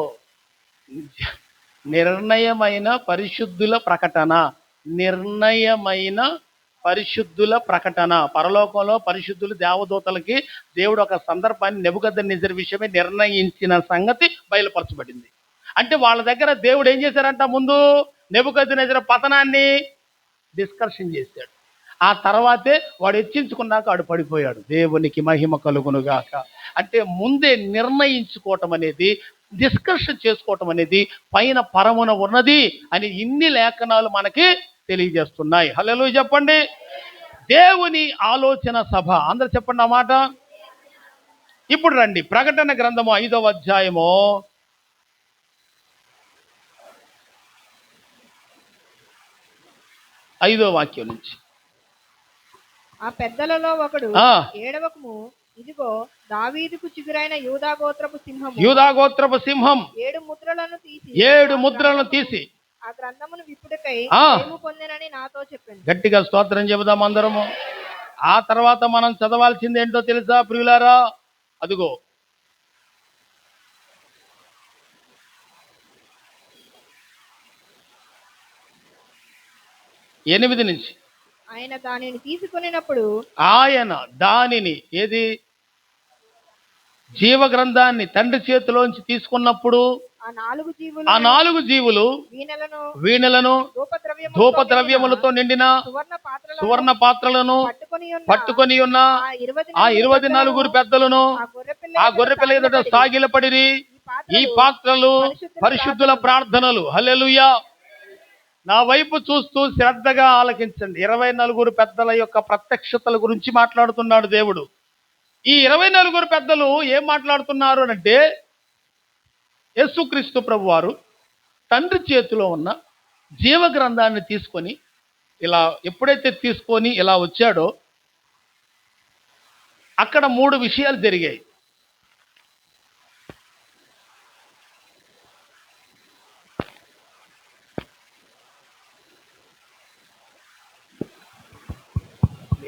నిర్ణయమైన పరిశుద్ధుల ప్రకటన, నిర్ణయమైన పరిశుద్ధుల ప్రకటన. పరలోకంలో పరిశుద్ధులు దేవదూతలకి దేవుడు ఒక సందర్భాన్ని నెబుకద్నెజరు విషయమే నిర్ణయించిన సంగతి బయలుపరచబడింది. అంటే వాళ్ళ దగ్గర దేవుడు ఏం చేశారంట? ముందు నెబుకద్నెజరు పతనాన్ని డిస్కషన్ చేశాడు. ఆ తర్వాతే వాడు హెచ్చించుకున్నాక వాడు పడిపోయాడు. దేవునికి మహిమ కలుగునుగాక. అంటే ముందే నిర్ణయించుకోవటం అనేది, డిస్కషన్ చేసుకోవటం అనేది పైన పరమున ఉన్నది అని ఇన్ని లేఖనాలు మనకి తెలియజేస్తున్నాయి. హల్లెలూయా చెప్పండి. దేవుని ఆలోచన సభ. అందరు చెప్పండి ఆ మాట. ఇప్పుడు రండి, ప్రకటన గ్రంథము 5వ అధ్యాయము 5వ వాక్యం నుంచి. ఆ పెద్దలలో ఒకడు, ఏడవకము, ఇదిగో దావీదుకు చిగురైన యూదా గోత్రపు సింహం 7 ముద్రలను తీసి ఆ గ్రంథమును విప్పుటకై జయము పొందెనని నాతో చెప్పాను. గట్టిగా స్తోత్రం చెబుదాం అందరము. ఆ తర్వాత మనం చదవాల్సింది ఏంటో తెలుసా ప్రియులారా? అదిగో ఎనిమిది నుంచి. ఆయన దానిని తీసుకొనినప్పుడు, ఆయన దానిని ఏది? జీవ గ్రంథాన్ని తండ్రి చేతిలోంచి తీసుకున్నప్పుడు ఆ 4 జీవులు వీణలను ధూపద్రవ్యములతో నిండిన సువర్ణ పాత్రలను పట్టుకొని ఉన్న ఆ 24 పెద్దలను ఆ గొర్రెపిల్ల ఎదుట సాగిలపడిరి. ఈ పాత్రలు పరిశుద్ధుల ప్రార్థనలు. హల్లెలూయా. నా వైపు చూస్తూ శ్రద్ధగా ఆలకించండి. 24 పెద్దల యొక్క ప్రత్యక్షతల గురించి మాట్లాడుతున్నాడు దేవుడు. ఈ 24 పెద్దలు ఏం మాట్లాడుతున్నారు అంటే, యేసుక్రీస్తు ప్రభువారు తండ్రి చేతిలో ఉన్న జీవ గ్రంథాన్ని తీసుకొని ఇలా ఎప్పుడైతే తీసుకొని ఇలా వచ్చాడో అక్కడ 3 విషయాలు జరిగాయి.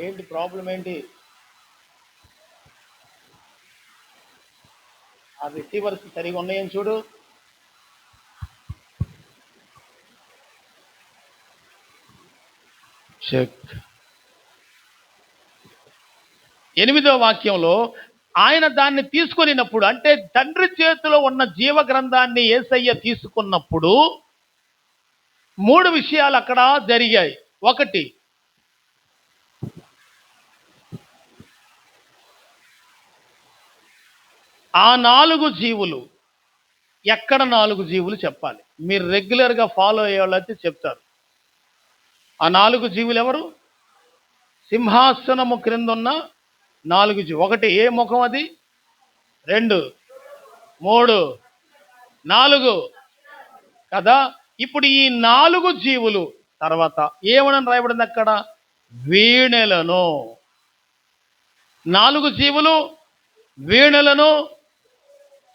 ఏంటి ప్రాబ్లం? ఏంటి? ఆ రిసీవర్స్ సరిగా ఉన్నాయని చూడు. చెక్. 8వ వాక్యంలో ఆయన దాన్ని తీసుకొనినప్పుడు, అంటే తండ్రి చేతిలో ఉన్న జీవ గ్రంథాన్ని యేసయ్య తీసుకున్నప్పుడు 3 విషయాలు అక్కడ జరిగాయి. ఒకటి, ఆ 4 జీవులు ఎక్కడ 4 జీవులు చెప్పాలి. మీరు రెగ్యులర్గా ఫాలో అయ్యే వాళ్ళైతే చెప్తారు. ఆ 4 జీవులు ఎవరు? సింహాసనము క్రింద ఉన్న 4 జీవులు. ఒకటి ఏ ముఖం అది? 2, 3, 4 కదా. ఇప్పుడు ఈ 4 జీవులు తర్వాత ఏమని రాయబడింది అక్కడ? వీణెలను. 4 జీవులు వీణెలను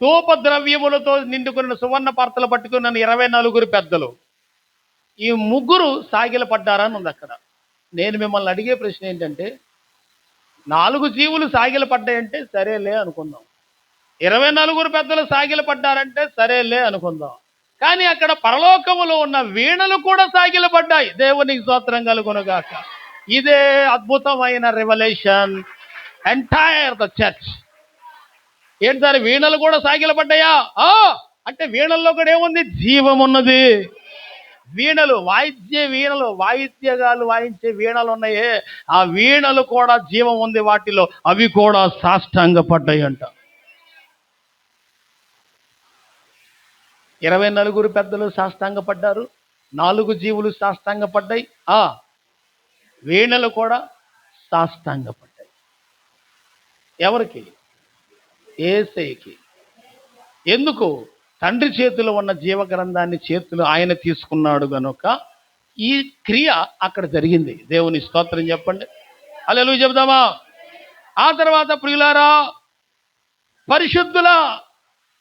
ధూపద్రవ్యములతో నిండుకున్న సువర్ణ పాత్రలు పట్టుకున్న 24 పెద్దలు. ఈ ముగ్గురు సాగిలపడ్డారని ఉంది అక్కడ. నేను మిమ్మల్ని అడిగే ప్రశ్న ఏంటంటే, 4 జీవులు సాగిలపడ్డాయంటే సరేలే అనుకుందాం, 24 పెద్దలు సాగిలపడ్డారంటే సరేలే అనుకుందాం. కానీ అక్కడ పరలోకములో ఉన్న వీణలు కూడా సాగిలపడ్డాయి. దేవునికి స్తోత్రం కలుగునుగాక. ఇదే అద్భుతమైన రెవల్యూషన్ ఎంటైర్ ద చర్చ్. ఏంటి సార్, వీణలు కూడా సాగిలపడ్డాయా? అంటే వీణల్లో కూడా ఏముంది? జీవం ఉన్నది. వీణలు వాయిద్యగాలు వాయించే వీణలు ఉన్నాయే, ఆ వీణలు కూడా జీవం ఉంది వాటిలో. అవి కూడా సాష్టాంగపడ్డాయి అంట. 24 పెద్దలు సాష్టాంగపడ్డారు, 4 జీవులు సాష్టాంగపడ్డాయి, వీణలు కూడా సాష్టాంగపడ్డాయి. ఎవరికి? యేసయ్యకి. ఎందుకు? తండ్రి చేతిలో ఉన్న జీవగ్రంథాన్ని చేతులు ఆయన తీసుకున్నాడు గనుక ఈ క్రియ అక్కడ జరిగింది. దేవుని స్తోత్రం చెప్పండి. హల్లెలూయా చెబుదామా? ఆ తర్వాత ప్రియులారా, పరిశుద్ధుల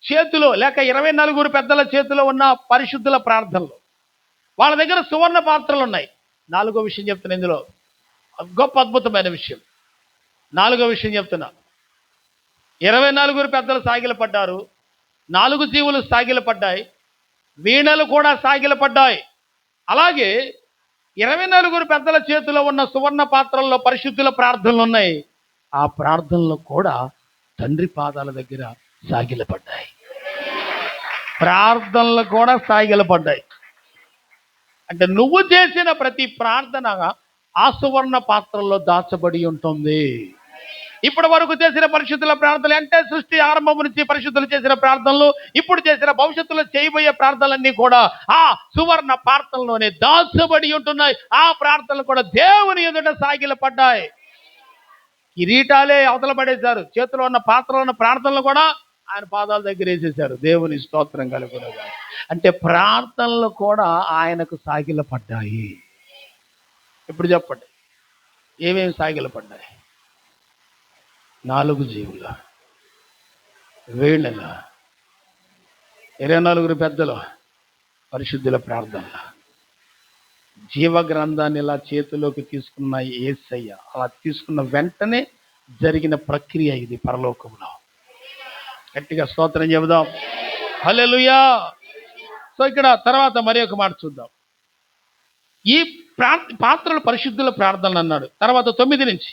చేతిలో లేక 24 పెద్దల చేతిలో ఉన్న పరిశుద్ధుల ప్రార్థనలు, వాళ్ళ దగ్గర సువర్ణ పాత్రలు ఉన్నాయి. 4వ విషయం చెప్తున్నా, ఇందులో గొప్ప అద్భుతమైన విషయం. 4వ విషయం చెప్తున్నా. 24 పెద్దలు సాగిలపడ్డారు, 4 జీవులు సాగిలపడ్డాయి, వీణలు కూడా సాగిలపడ్డాయి. అలాగే 24 పెద్దల చేతిలో ఉన్న సువర్ణ పాత్రల్లో పరిశుద్ధుల ప్రార్థనలు ఉన్నాయి. ఆ ప్రార్థనలు కూడా తండ్రి పాదాల దగ్గర సాగిలపడ్డాయి. ప్రార్థనలు కూడా సాగిలపడ్డాయి. అంటే నువ్వు చేసిన ప్రతి ప్రార్థన ఆ సువర్ణ పాత్రల్లో దాచబడి ఉంటుంది. ఇప్పటి వరకు చేసిన పరిశుద్ధుల ప్రార్థనలు అంటే సృష్టి ఆరంభం నుంచి పరిశుద్ధులు చేసిన ప్రార్థనలు, ఇప్పుడు చేసిన భవిష్యత్తులో చేయబోయే ప్రార్థనలన్నీ కూడా ఆ సువర్ణ పాత్రల్లోనే దాచబడి ఉంటున్నాయి. ఆ ప్రార్థనలు కూడా దేవుని ఎదుట సాగిలపడ్డాయి. కిరీటాలే అవతల పడేశారు, చేతిలో ఉన్న పాత్రలో ఉన్న ప్రార్థనలు కూడా ఆయన పాదాల దగ్గర వేసేశారు. దేవుని స్తోత్రం కలుగునుగా. అంటే ప్రార్థనలు కూడా ఆయనకు సాగిలపడ్డాయి. ఇప్పుడు చెప్పండి, ఏమేమి సాగిలపడ్డాయి? 4 జీవుల, వీణల, 24 పెద్దలు, పరిశుద్ధుల ప్రార్థన, జీవ గ్రంథాన్ని ఇలా చేతిలోకి తీసుకున్న యేసయ్య. అలా తీసుకున్న వెంటనే జరిగిన ప్రక్రియ ఇది పరలోకంలో. గట్టిగా స్తోత్రం చెబుదాం. హల్లెలూయా. సో ఇక్కడ తర్వాత మరి ఒక మాట చూద్దాం. ఈ పాత్రలు పరిశుద్ధుల ప్రార్థనలు అన్నాడు. తర్వాత 9 నుంచి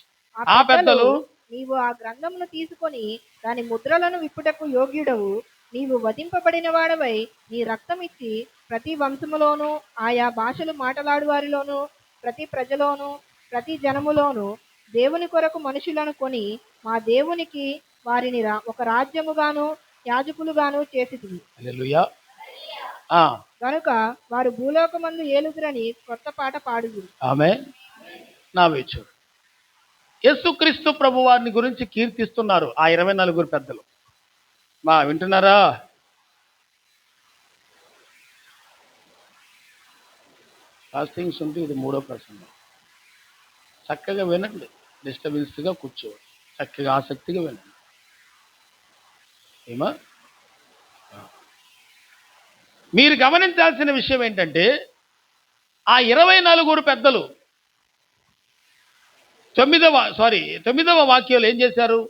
ఆ పెద్దలు, నీవు ఆ గ్రంథమును తీసుకొని దాని ముద్రలను విప్పుటకు యోగ్యుడవు, నీవు వధింపబడిన వాడవై నీ రక్తం ఇచ్చి ప్రతి వంశములోను ఆయా భాషలు మాట్లాడు వారిలోను ప్రతి ప్రజలోను ప్రతి జనములోను దేవుని కొరకు మనుషులను కొని మా దేవునికి వారిని ఒక రాజ్యముగాను యాజకులుగాను చేసితివి. హల్లెలూయా. కనుక వారు భూలోకమందు ఏలుదురని కొత్త పాట పాడుదురు. ఆమేన్. నా వేచు యేసుక్రీస్తు ప్రభు వారిని గురించి కీర్తిస్తున్నారు ఆ 24 పెద్దలు. వింటున్నారా? ఫాస్టింగ్స్ ఉంటే ఇది 3వ ప్రసంగం. చక్కగా వినండి, డిస్టర్బెన్స్గా కూర్చోండి, చక్కగా ఆసక్తిగా వినండి. ఏమా మీరు గమనించాల్సిన విషయం ఏంటంటే, ఆ 24 పెద్దలు 9వ వాక్యంలో ఏం చేశారు?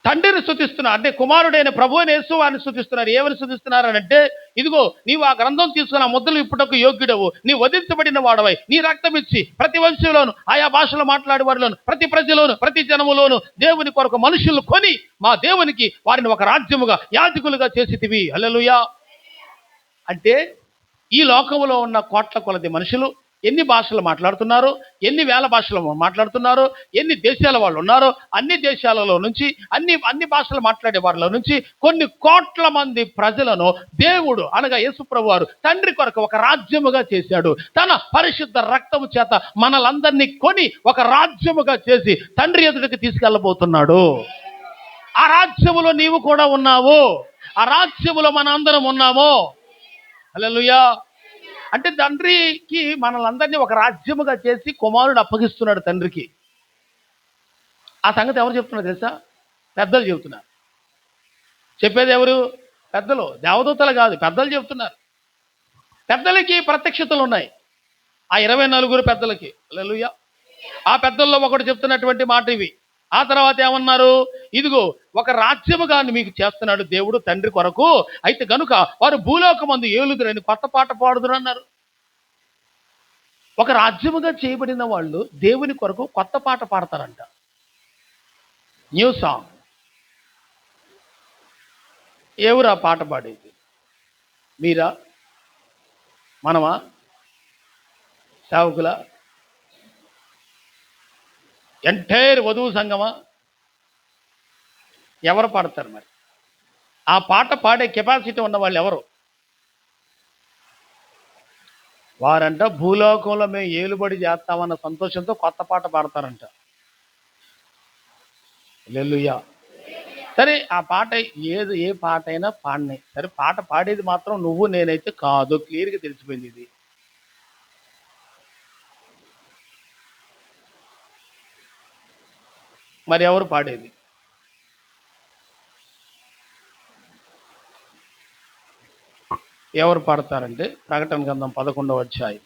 తండ్రిని స్తుతిస్తున్నారు. అంటే కుమారుడైన ప్రభు అయిన యేసు వారిని స్తుతిస్తున్నారు. ఏమని స్తుతిస్తున్నారు అంటే, ఇదిగో నీవు ఆ గ్రంథం తీసుకున్న ముద్రలు ఇప్పుటకు యోగ్యుడవు, నీ వధించబడిన వాడవై నీ రక్తం ఇచ్చి ప్రతి వంశంలోను ఆయా భాషలు మాట్లాడే వారిలోను ప్రతి ప్రజలోను ప్రతి జనములోను దేవుని కొరకు మనుషులు కొని మా దేవునికి వారిని ఒక రాజ్యముగా యాజకులుగా చేసితివి. హల్లెలూయా. అంటే ఈ లోకంలో ఉన్న కోట్ల కొలది మనుషులు ఎన్ని భాషలు మాట్లాడుతున్నారు, ఎన్ని వేల భాషలు మాట్లాడుతున్నారు, ఎన్ని దేశాల వాళ్ళు ఉన్నారో అన్ని దేశాలలో నుంచి అన్ని భాషలు మాట్లాడే వాళ్ళ నుంచి కొన్ని కోట్ల మంది ప్రజలను దేవుడు అనగా యేసుప్రభు వారు తండ్రి కొరకు ఒక రాజ్యముగా చేశాడు. తన పరిశుద్ధ రక్తము చేత మనలందరినీ కొని ఒక రాజ్యముగా చేసి తండ్రి ఎదుటికి తీసుకెళ్ళబోతున్నాడు. ఆ రాజ్యములో నీవు కూడా ఉన్నావు, ఆ రాజ్యములో మన అందరం ఉన్నాము. హల్లెలూయా. అంటే తండ్రికి మనలందరినీ ఒక రాజ్యముగా చేసి కుమారుడు అప్పగిస్తున్నాడు తండ్రికి. ఆ సంగతి ఎవరు చెప్తున్నారు తెలుసా? పెద్దలు చెబుతున్నారు. చెప్పేది ఎవరు? పెద్దలు, దేవదూతలు కాదు, పెద్దలు చెబుతున్నారు. పెద్దలకి ప్రత్యక్షతలు ఉన్నాయి. ఆ 24 పెద్దలకి. హల్లెలూయా. ఆ పెద్దల్లో ఒకడు చెప్తున్నటువంటి మాట ఇవి. ఆ తర్వాత ఏమన్నారు? ఇదిగో ఒక రాజ్యముగా మీకు చేస్తున్నాడు దేవుడు తండ్రి కొరకు, అయితే గనుక వారు భూలోకమందు ఏలుదురని కొత్త పాట పాడుదురు అన్నారు. ఒక రాజ్యముగా చేయబడిన వాళ్ళు దేవుని కొరకు కొత్త పాట పాడతారంట. New song. ఎవరు ఆ పాట పాడేది? మీరా? మనమా? సేవకుల? ఎంటైర్ వధువు సంఘమా? ఎవరు పాడతారు మరి? ఆ పాట పాడే కెపాసిటీ ఉన్న వాళ్ళు ఎవరు? వారంట భూలోకంలో మేము ఏలుబడి చేస్తామన్న సంతోషంతో కొత్త పాట పాడతారంట. హల్లెలూయా. సరే, ఆ పాట ఏ పాట అయినా పాడినాయి. సరే, పాట పాడేది మాత్రం నువ్వు నేనైతే కాదు, క్లియర్గా తెలిసిపోయింది. ఇది మరి ఎవరు పాడేది? ఎవరు పాడతారంటే ప్రకటన గ్రంథం 11వ అధ్యాయం.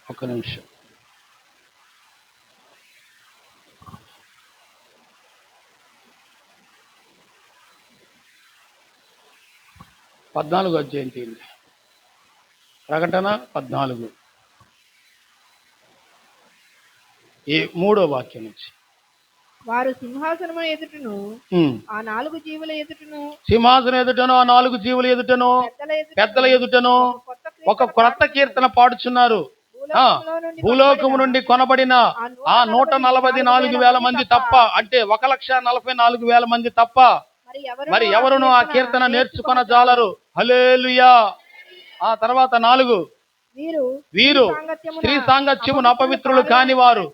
ఒక్క నిమిషం. పద్నాలుగు అధ్యాయం తీయండి. ప్రకటన 14 3వ వాక్యం నుంచి. వారు సింహాసనము ఎదుటను ఆ 4 జీవుల ఎదుటను, సింహాసనం ఎదుటను ఆ 4 జీవుల ఎదుటను, పెద్దల ఎదుటను ఒక క్రొత్త కీర్తన పాడుచున్నారు. భూలోకము నుండి కొనబడిన ఆ 144,000 మంది తప్ప, అంటే 1,44,000 మంది తప్ప మరి ఎవరును ఆ కీర్తన నేర్చుకొన జాలరు. హల్లెలూయా. ఆ తర్వాత 4, వీరు స్త్రీ సాంగత్యమును అపవిత్రులు కానివారు,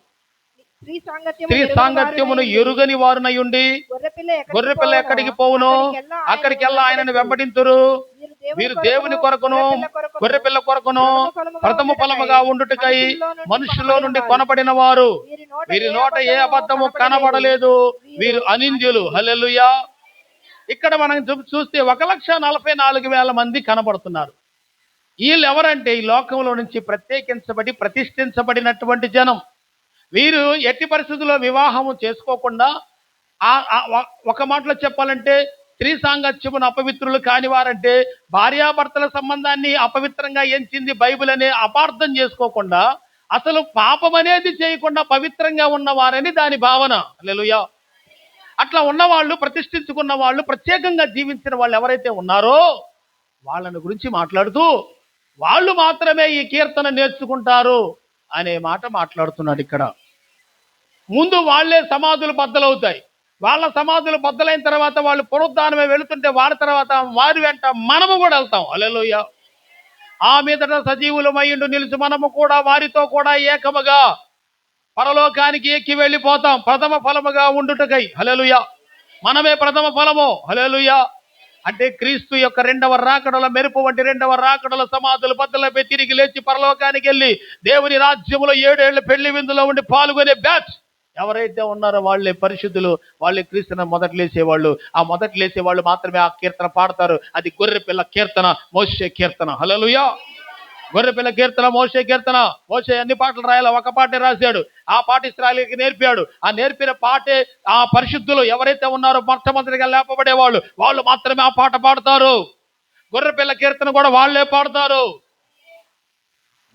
స్త్రీ సాంగత్యమును ఎరుగని వారునయుండి గొర్రెపిల్ల ఎక్కడికి పోవును అక్కడికెల్లా ఆయనను వెంబడింతురు. వీరు దేవుని కొరకును గొర్రెపిల్ల కొరకును ప్రథమ ఫలముగా ఉండుటకై మనుషులో నుండి కొనబడిన వారు. వీరి నోట ఏ అబద్ధము కనబడలేదు. వీరు అనింద్యులు. హల్లెలూయా. ఇక్కడ మనం చూస్తే 1,44,000 మంది కనబడుతున్నారు. వీళ్ళు ఎవరంటే ఈ లోకంలో నుంచి ప్రత్యేకించబడి ప్రతిష్ఠించబడినటువంటి జనం. వీరు ఎట్టి పరిస్థితుల్లో వివాహము చేసుకోకుండా, ఒక మాటలో చెప్పాలంటే స్త్రీ సాంగత్యమును అపవిత్రులు కానివారంటే భార్యాభర్తల సంబంధాన్ని అపవిత్రంగా ఎంచింది బైబిల్ అనే అపార్థం చేసుకోకుండా, అసలు పాపం అనేది చేయకుండా పవిత్రంగా ఉన్నవారని దాని భావన. హల్లెలూయా. అట్లా ఉన్నవాళ్ళు, ప్రతిష్ఠించుకున్న వాళ్ళు, ప్రత్యేకంగా జీవించిన వాళ్ళు ఎవరైతే ఉన్నారో వాళ్ళని గురించి మాట్లాడుతూ వాళ్ళు మాత్రమే ఈ కీర్తన నేర్చుకుంటారు అనే మాట మాట్లాడుతున్నాడు ఇక్కడ. ముందు వాళ్లే సమాధులు బద్దలవుతాయి. వాళ్ళ సమాధులు బద్దలైన తర్వాత వాళ్ళు పునరుద్ధానమే వెళుతుంటే వారి తర్వాత వారి వెంట మనము కూడా వెళ్తాం. హల్లెలూయా. ఆ మీదట సజీవులమయ్యుండు నిలుచు మనము కూడా వారితో కూడా ఏకముగా పరలోకానికి ఎక్కి వెళ్ళిపోతాం, ప్రథమ ఫలముగా ఉండుటకై. హల్లెలూయా. మనమే ప్రథమ ఫలము. హల్లెలూయా. అంటే క్రీస్తు యొక్క 2వ రాకడల మెరుపు వంటి 2వ రాకడల సమాధులు బద్దలపై తిరిగి లేచి పరలోకానికి వెళ్ళి దేవుని రాజ్యములో 7 ఏళ్ల పెళ్లి విందులో ఉండి పాల్గొనే బ్యాచ్ ఎవరైతే ఉన్నారో వాళ్ళే పరిశుద్ధులు, వాళ్ళే క్రీస్తుని మొదట్లేసేవాళ్ళు. ఆ మొదట్లేసేవాళ్ళు మాత్రమే ఆ కీర్తన పాడతారు. అది గొర్రెపిల్ల కీర్తన, మోషే కీర్తన. హల్లెలూయా. గొర్రెపిల్ల కీర్తన, మోషే కీర్తన. మోషే అన్ని పాటలు రాయాలి, ఒక పాటే రాశాడు. ఆ పాట ఇశ్రాయేలుకి నేర్పాడు. ఆ నేర్పిన పాటే ఆ పరిశుద్ధులు ఎవరైతే ఉన్నారో మొట్టమొదటిగా లేపబడేవాళ్ళు, వాళ్ళు మాత్రమే ఆ పాట పాడతారు. గొర్రెపిల్ల కీర్తన కూడా వాళ్ళే పాడతారు.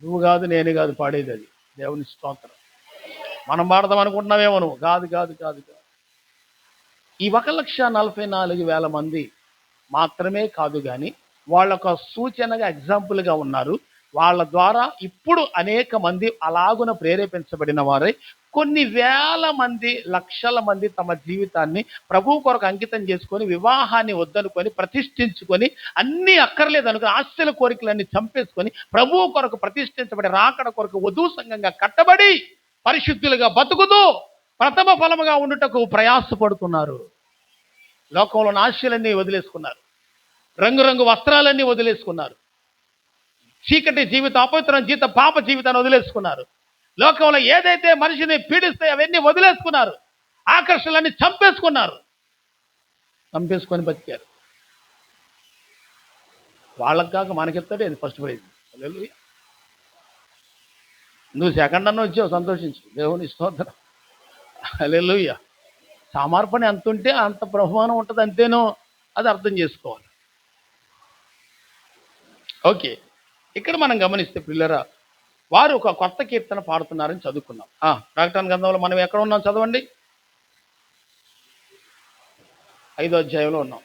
నువ్వు కాదు, నేను కాదు పాడేది, అది దేవుని స్తోత్రం. మనం పాడదాం అనుకుంటున్నావేమో నువ్వు. కాదు కాదు కాదు కాదు. ఈ 1,44,000 మంది మాత్రమే కాదు కానీ వాళ్ళొక సూచనగా, ఎగ్జాంపుల్గా ఉన్నారు. వాళ్ళ ద్వారా ఇప్పుడు అనేక మంది అలాగున ప్రేరేపించబడిన వారై కొన్ని వేల మంది, లక్షల మంది తమ జీవితాన్ని ప్రభువు కొరకు అంకితం చేసుకొని, వివాహాన్ని వద్దనుకొని, ప్రతిష్ఠించుకొని, అన్నీ అక్కర్లేదు అనుకుని ఆస్తుల కోరికలన్నీ చంపేసుకొని, ప్రభువు కొరకు ప్రతిష్ఠించబడి రాకడ కొరకు వధూ సంఘంగా కట్టబడి పరిశుద్ధులుగా బతుకుతూ ప్రథమ ఫలముగా ఉండుటకు ప్రయాసపడుతున్నారు. లోకంలో ఆశలన్నీ వదిలేసుకున్నారు, రంగురంగు వస్త్రాలన్నీ వదిలేసుకున్నారు, చీకటి జీవితం, అపవిత్రమైన జీవితం, పాప జీవితాన్ని వదిలేసుకున్నారు. లోకంలో ఏదైతే మనిషిని పీడిస్తాయో అవన్నీ వదిలేసుకున్నారు, ఆకర్షణలన్నీ చంపేసుకొని బతికారు. వాళ్ళకి కాక మనకెత్తాడు అది ఫస్ట్ ప్రైజ్. హల్లెలూయా. నువ్వు సెకండ్ అన్న వచ్చావు, సంతోషించు, దేవుని స్తోత్రం. హల్లెలూయా. సమర్పణ ఎంత ఉంటే అంత బహుమానం ఉంటుంది, అంతేనో అది అర్థం చేసుకోవాలి. ఓకే, ఇక్కడ మనం గమనిస్తే పిల్లరా, వారు ఒక కొత్త కీర్తన పాడుతున్నారని చదువుకున్నాం. ప్రకటన గ్రంథంలో మనం ఎక్కడ ఉన్నాం చదవండి. 5వ అధ్యాయంలో ఉన్నాం.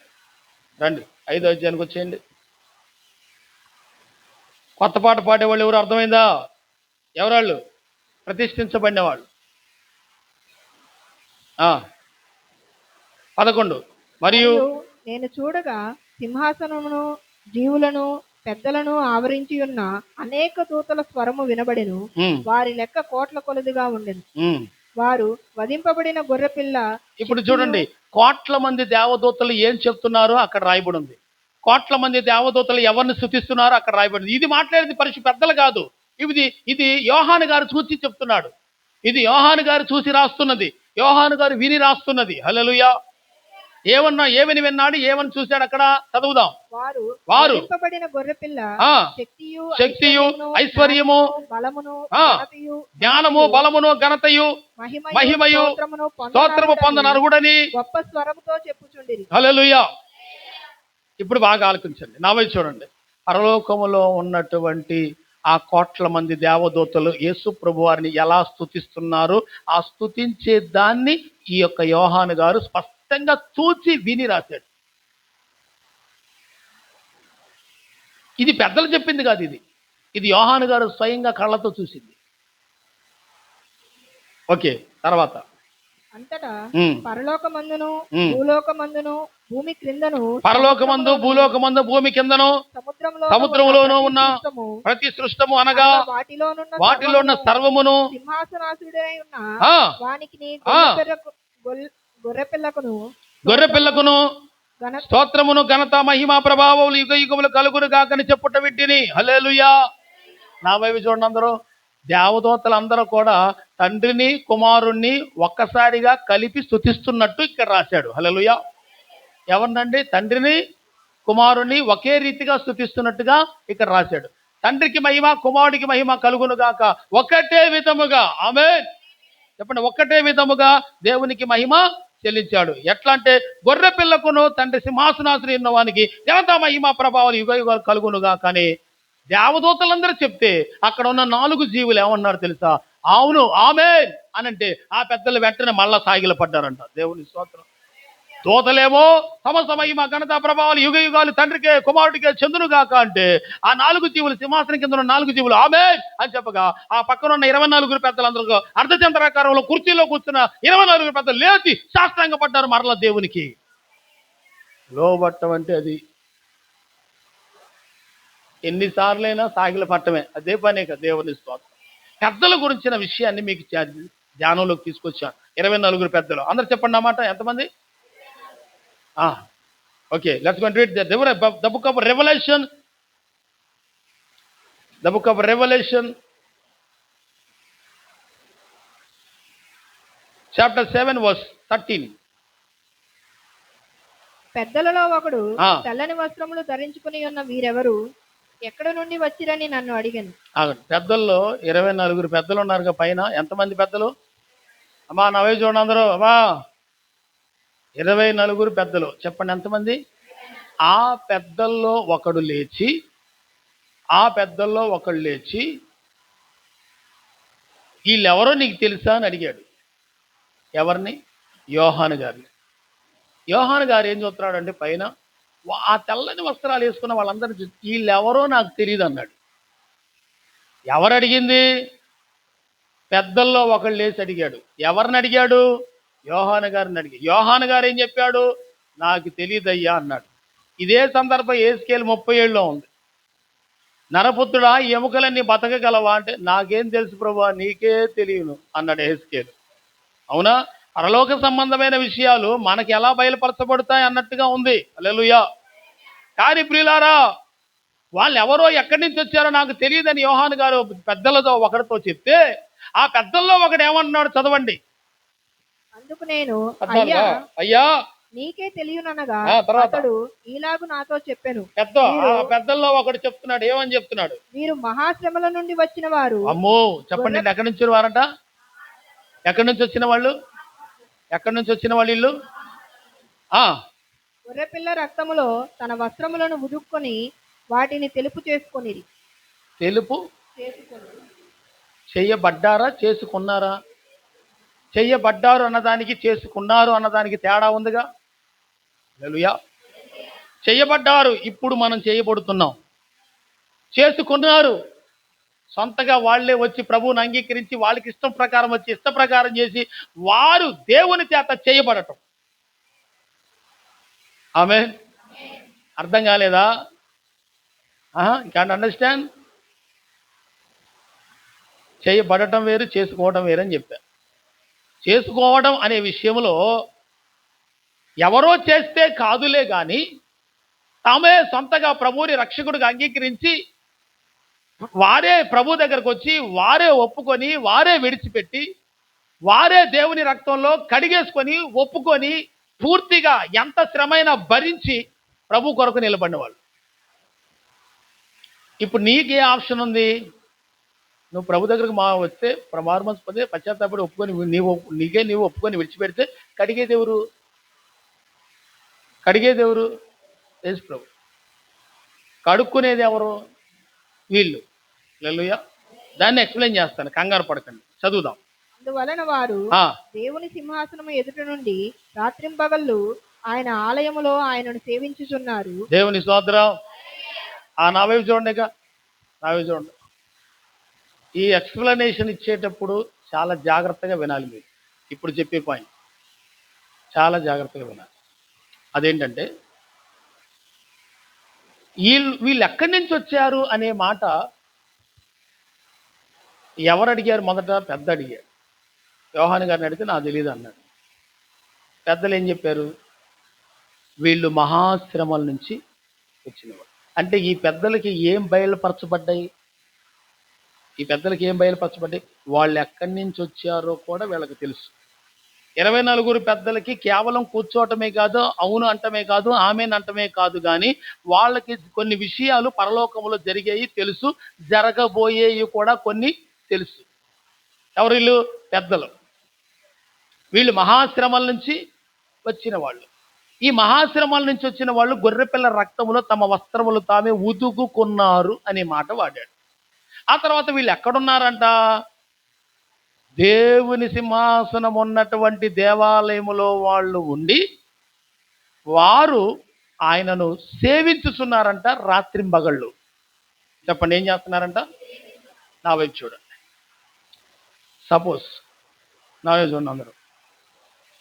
రండి 5వ అధ్యాయానికి వచ్చేయండి. కొత్త పాట పాడేవాళ్ళు ఎవరు అర్థమైందా? ఎవరాళ్ళు? ప్రతిష్ఠించబడిన వాళ్ళు. 11 మరియు నేను చూడగా సింహాసనమును, జీవులను, పెద్దలను ఆవరించి ఉన్న అనేక దూతల స్వరము వినబడెను. వారి లెక్క కోట్ల కొలదిగా ఉండెను. వారు వధింపబడిన గొర్రెపిల్ల. ఇప్పుడు చూడండి, కోట్ల మంది దేవదూతలు ఏం చెప్తున్నారో అక్కడ రాయబడి ఉంది. కోట్ల మంది దేవదూతలు ఎవరిని స్తుతిస్తున్నారో అక్కడ రాయబడింది. ఇది మాట్లాడేది పరిశుద్ధ పెద్దలు కాదు, ఇది యోహాను గారు చూసి చెప్తున్నాడు. ఇది యోహాను గారు చూసి రాస్తున్నది, యోహాను గారు విని రాస్తున్నది. హల్లెలూయా. ఏమని విన్నాడు, ఏమని చూశాడు అక్కడ చదువుదాం. వారు వధింపబడిన గొర్రెపిల్ల శక్తియు, ఐశ్వర్యము, జ్ఞానము, బలమును, ఘనతయు, మహిమయు, స్తోత్రము పొందనర్హుడని గొప్ప స్వరముతో చెప్పుచుండిరి. హల్లెలూయా. ఇప్పుడు బాగా ఆలోచించండి, నా వైపు చూడండి. పరలోకములో ఉన్నటువంటి ఆ కోట్ల మంది దేవదూతలు యేసు ప్రభువారిని ఎలా స్తుతిస్తున్నారు, ఆ స్తుతించే దాన్ని ఈ యొక్క యోహాను గారు స్పష్టంగా చూచి విని రాశాడు. ఇది పెద్దలు చెప్పింది కాదు, ఇది యోహాను గారు స్వయంగా కళ్ళతో చూసింది. ఓకే, తర్వాత అంతటా పరలోకమందును భూలోకమందును భూమి క్రిందను, పరలోకమందు భూలోకమందు భూమి కిందను సముద్రములోనూ ఉన్న ప్రతి సృష్టము అనగా వాటిలో ఉన్న సర్వమును సింహాసనాసుడై ఉన్న వానికి గొర్రెపిల్లకును స్తోత్రమును, ఘనత, మహిమ, ప్రభావములు యుగ యుగములు కలుగును గాకని చెప్పుట వింటిని. హల్లెలూయా. నా వైపు చూడండి అందరూ. దేవదూతలందరూ కూడా తండ్రిని కుమారుణ్ణి ఒక్కసారిగా కలిపి స్తుతిస్తున్నట్టు ఇక్కడ రాశాడు. హల్లెలూయా. ఎవరినండి? తండ్రిని కుమారుణ్ణి ఒకే రీతిగా స్తుతిస్తున్నట్టుగా ఇక్కడ రాశాడు. తండ్రికి మహిమ, కుమారుడికి మహిమ కలుగును గాక ఒకటే విధముగా. ఆమేన్ చెప్పండి. ఒకటే విధముగా దేవునికి మహిమ చెల్లించాడు. ఎట్లా అంటే గొర్రె పిల్లకును తండ్రి సింహాసనాసుని ఉన్నవానికి ఘనత, మహిమ, ప్రభావాలు యుగ యుగాలు కలుగునుగా. కానీ దేవదూతలందరూ చెప్తే అక్కడ ఉన్న 4 జీవులు ఏమన్నారు తెలుసా? అవును, ఆమేన్ అనంటే ఆ పెద్దలు వెంటనే మళ్ళా సాగిల పడ్డారంట. దేవుని స్తోత్రం. దూతలేమో సమస్త మహిమ, ఘనత, ప్రభావాలు యుగ యుగాలు తండ్రికే కుమారుడికే చెందునుగాక అంటే ఆ 4 జీవులు, సింహాసనం కింద ఉన్న 4 జీవులు ఆమేన్ అని చెప్పగా ఆ పక్కన ఉన్న 24 పెద్దలందరూ అర్ధచంద్రాకారంలో కుర్చీలో కూర్చున్న 24 పెద్దలు లేచి సాష్టాంగ పడ్డారు మరలా దేవునికి. లోబట్టం అంటే అది ఎన్నిసార్లైనా సాగిల పట్టమే, అదే పనే కదా. దేవుని స్తోత్రం. పెద్దల గురించిన విషయాన్ని మీకు ధ్యానంలోకి తీసుకొచ్చాను. 24 పెద్దలు అందరు చెప్పండి అన్నమాట. ఎంతమంది? Okay, let's go and read the book of Revelation. The book of Revelation, chapter 7 verse 13. పెద్దలలో ఒకడు తెల్లని వస్త్రములు ధరించుకుని ఉన్న వీరెవరు, ఎక్కడ నుండి వచ్చిరని నన్ను అడిగాను. పెద్దల్లో 24 పెద్దలు ఉన్నారు పైన. ఎంతమంది పెద్దలు అమ్మా? నా వైపు చూడండి అందరూ. అమ్మా 24 పెద్దలు చెప్పండి ఎంతమంది? ఆ పెద్దల్లో ఒకడు లేచి వీళ్ళెవరో నీకు తెలుసా అని అడిగాడు. ఎవరిని? యోహాను గారిని. యోహాను గారు ఏం చూస్తున్నాడంటే పైన ఆ తెల్లని వస్త్రాలు వేసుకున్న వాళ్ళందరూ వీళ్ళెవరో నాకు తెలియదు అన్నాడు. ఎవరు అడిగింది? పెద్దల్లో ఒకళ్ళు లేచి అడిగాడు. ఎవరిని అడిగాడు? యోహాను గారిని అడిగాడు. యోహాను గారు ఏం చెప్పాడు? నాకు తెలియదయ్యా అన్నాడు. ఇదే సందర్భం యేసుకేలు 37లో ఉంది. నరపుత్రుడా, ఈ ఎముకలన్నీ బతకగలవా అంటే, నాకేం తెలుసు ప్రభువా, నీకే తెలియను అన్నాడు యేసుకేలు. అవునా? పరలోక సంబంధమైన విషయాలు మనకి ఎలా బయలుపరచబడతాయి అన్నట్టుగా ఉంది. హల్లెలూయా. కానీ ప్రియులారా, వాళ్ళు ఎవరో ఎక్కడి నుంచి వచ్చారో నాకు తెలియదని యోహాను గారు పెద్దలతో ఒకరితో చెప్తే, ఆ పెద్దల్లో ఒకడు ఏమంటున్నాడు చదవండి. అందుకు నేను, 14. అయ్యా అయ్యా, నీకే తెలియననగా తర్వాత అతడు ఈలాగు నాతో చెప్పెను, పెద్దల్లో ఒకడు చెప్తున్నాడు. ఏమని చెప్తున్నాడు? మీరు మహాశ్రమల నుండి వచ్చిన వారు. అమ్మో, చెప్పండి, ఎక్కడి నుంచి వారంట? ఎక్కడి నుంచి వచ్చిన వాళ్ళు? ఎక్కడి నుంచి వచ్చిన వాళ్ళు వీళ్ళు? గొర్రెపిల్ల రక్తములో తన వస్త్రములను ఉదుక్కొని వాటిని తెలుపు చేసుకొనిరి. తెలుపు చెయ్యబడ్డారా, చేసుకున్నారా? చెయ్యబడ్డారు అన్నదానికి చేసుకున్నారు అన్నదానికి తేడా ఉందిగా. హల్లెలూయా. చెయ్యబడ్డారు, ఇప్పుడు మనం చేయబడుతున్నాం. చేసుకున్నారు, సొంతగా వాళ్ళే వచ్చి ప్రభువుని అంగీకరించి వాళ్ళకి ఇష్టం ప్రకారం వచ్చి ఇష్ట ప్రకారం చేసి వారు దేవుని చేత చేయబడటం. ఆమేన్. అర్థం కాలేదా? Can understand? చేయబడటం వేరు, చేసుకోవడం వేరు అని చెప్పారు. చేసుకోవడం అనే విషయంలో ఎవరో చేస్తే కాదులే కానీ తామే సొంతగా ప్రభువుని రక్షకుడిగా అంగీకరించి వారే ప్రభు దగ్గరకు వచ్చి వారే ఒప్పుకొని వారే విడిచిపెట్టి వారే దేవుని రక్తంలో కడిగేసుకొని ఒప్పుకొని పూర్తిగా ఎంత శ్రమైనా భరించి ప్రభు కొరకు నిలబడిన వాళ్ళు. ఇప్పుడు నీకే ఆప్షన్ ఉంది. నువ్వు ప్రభు దగ్గరకు వస్తే ప్రమార్మస్ పొందే పశ్చాత్తాపడి ఒప్పుకొని నీవు ఒప్పుకొని విడిచిపెడితే కడిగేదెవరు? యేసు ప్రభు. కడుక్కునేది ఎవరు? వీళ్ళు. హల్లెలూయా. దాన్ని ఎక్స్ప్లెయిన్ చేస్తాను, కంగారు పడకండి, చదువుదాం. అందువలన వారు దేవుని సింహాసనము ఎదుట నుండి రాత్రింపగళ్ళు ఆయన ఆలయములో ఆయనను సేవించుచున్నారు. దేవుని స్తోత్రం. నా వైపు చూడండి, నా వైపు చూడండి. ఈ ఎక్స్ప్లెనేషన్ ఇచ్చేటప్పుడు చాలా జాగ్రత్తగా వినాలి మీరు. ఇప్పుడు చెప్పే పాయింట్ చాలా జాగ్రత్తగా వినాలి. అదేంటంటే, వీళ్ళు ఎక్కడి నుంచి వచ్చారు అనే మాట ఎవరు అడిగారు? మొదట పెద్ద అడిగారు. యోహాను గారిని అడిగితే నాకు తెలియదు అన్నాడు. పెద్దలు ఏం చెప్పారు? వీళ్ళు మహాశ్రమల నుంచి వచ్చినవారు. అంటే ఈ పెద్దలకి ఏం బయలుపరచబడ్డాయి? వాళ్ళు ఎక్కడి నుంచి వచ్చారో కూడా వీళ్ళకి తెలుసు. 24 పెద్దలకి కేవలం కూర్చోవటమే కాదు, అవును అంటమే కాదు, ఆమెన్ అంటమే కాదు, కానీ వాళ్ళకి కొన్ని విషయాలు పరలోకంలో జరిగాయి తెలుసు, జరగబోయేవి కూడా కొన్ని తెలుసు. ఎవరు వీళ్ళు? పెద్దలు. వీళ్ళు మహాశ్రమల నుంచి వచ్చిన వాళ్ళు. ఈ మహాశ్రమల నుంచి వచ్చిన వాళ్ళు గొర్రెపిల్ల రక్తములో తమ వస్త్రములు తామే ఉదుకుకున్నారు అనే మాట వాడాడు. ఆ తర్వాత వీళ్ళు ఎక్కడున్నారంట? దేవుని సింహాసనం ఉన్నటువంటి దేవాలయములో వాళ్ళు ఉండి వారు ఆయనను సేవించుతున్నారంట రాత్రింబగళ్ళు. చెప్పండి, ఏం చేస్తున్నారంట? నా వైపు చూడండి. సపోజ్ నా వైపు చూడండి అందరూ.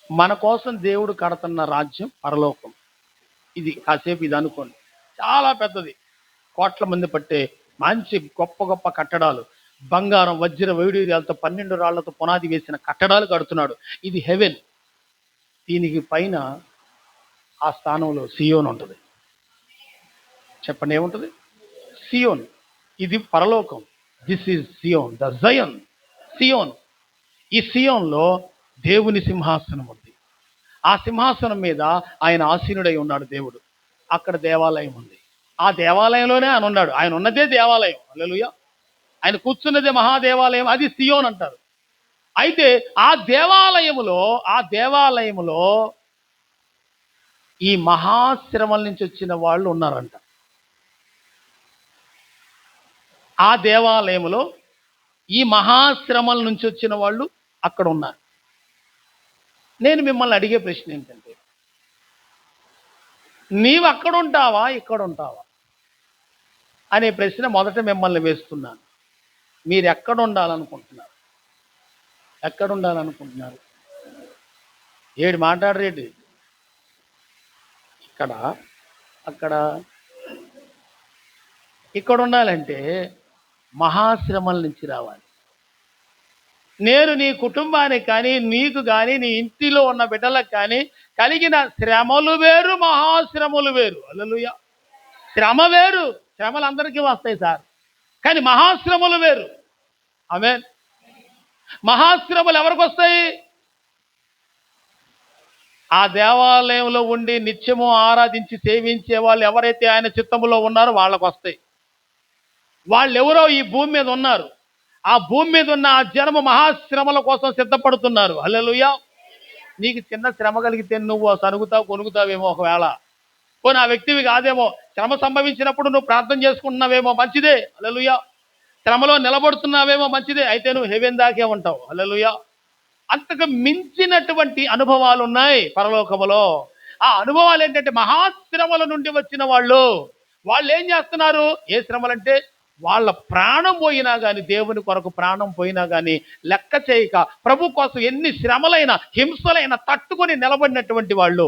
మన కోసం దేవుడు కడుతున్న రాజ్యం పరలోకం. ఇది కాసేపు ఇది అనుకోండి, చాలా పెద్దది, కోట్ల మంది పట్టే మంచి గొప్ప గొప్ప కట్టడాలు, బంగారం వజ్ర వైడూర్యాలతో 12 రాళ్లతో పునాది వేసిన కట్టడాలు కడుతున్నాడు. ఇది హెవెన్. దీనికి పైన ఆ స్థానంలో సియోన్ ఉంటుంది. చెప్పండి, ఏముంటుంది? సియోన్. ఇది పరలోకం. This is Zion, the Zion, Zion. ఈ సియోన్లో దేవుని సింహాసనం ఉంది. ఆ సింహాసనం మీద ఆయన ఆసీనుడై ఉన్నాడు దేవుడు. అక్కడ దేవాలయం ఉంది. ఆ దేవాలయంలోనే ఆయన ఉన్నాడు. ఆయన ఉన్నదే దేవాలయం. హల్లెలూయా. ఆయన కూర్చున్నదే మహాదేవాలయం. అది సియోన్ అంటారు. అయితే ఆ దేవాలయములో ఈ మహాశ్రమల నుంచి వచ్చిన వాళ్ళు ఉన్నారంట. ఆ దేవాలయములో ఈ మహాశ్రమల నుంచి వచ్చిన వాళ్ళు అక్కడ ఉన్నారు. నేను మిమ్మల్ని అడిగే ప్రశ్న ఏంటంటే, నీవు అక్కడ ఉంటావా, ఇక్కడ ఉంటావా అనే ప్రశ్న మొదట మిమ్మల్ని వేస్తున్నాను. మీరు ఎక్కడ ఉండాలనుకుంటున్నారు? ఎక్కడ ఉండాలనుకుంటున్నారు? ఏడు మాట్లాడరేటి? ఇక్కడ, అక్కడ, ఇక్కడ ఉండాలంటే మహాశ్రమల నుంచి రావాలి. నేను నీ కుటుంబానికి కానీ, నీకు కానీ, నీ ఇంటిలో ఉన్న బిడ్డలకు కానీ కలిగిన శ్రమలు వేరు, మహాశ్రమలు వేరు. హల్లెలూయా. శ్రమ వేరు, శ్రమలు అందరికీ వస్తాయి సార్, కానీ మహాశ్రమలు వేరు. ఆమేన్. మహాశ్రమలు ఎవరికి వస్తాయి? ఆ దేవాలయంలో ఉండి నిత్యము ఆరాధించి సేవించే వాళ్ళు ఎవరైతే ఆయన చిత్తములో ఉన్నారో వాళ్ళకు వస్తాయి. వాళ్ళు ఎవరో ఈ భూమి మీద ఉన్నారు. ఆ భూమి మీద ఉన్న ఆ జనము మహాశ్రమల కోసం సిద్ధపడుతున్నారు. హల్లెలూయా. నీకు చిన్న శ్రమ కలిగితే నువ్వు సనుగుతావు, కొనుగుతావేమో, ఒకవేళ పోనీ ఆ వ్యక్తివి కాదేమో, శ్రమ సంభవించినప్పుడు నువ్వు ప్రార్థన చేసుకుంటున్నావేమో, మంచిదే. హల్లెలూయా. శ్రమలో నిలబడుతున్నావేమో, మంచిదే. అయితే నువ్వు హెవెన్ దాకే ఉంటావు. హల్లెలూయా. అంతకు మించినటువంటి అనుభవాలు ఉన్నాయి పరలోకములో. ఆ అనుభవాలు ఏంటంటే మహాశ్రమల నుండి వచ్చిన వాళ్ళు ఏం చేస్తున్నారు? ఏ శ్రమలంటే వాళ్ళ ప్రాణం పోయినా కానీ, దేవుని కొరకు ప్రాణం పోయినా కానీ లెక్క చేయక ప్రభు కోసం ఎన్ని శ్రమలైనా హింసలైనా తట్టుకొని నిలబడినటువంటి వాళ్ళు.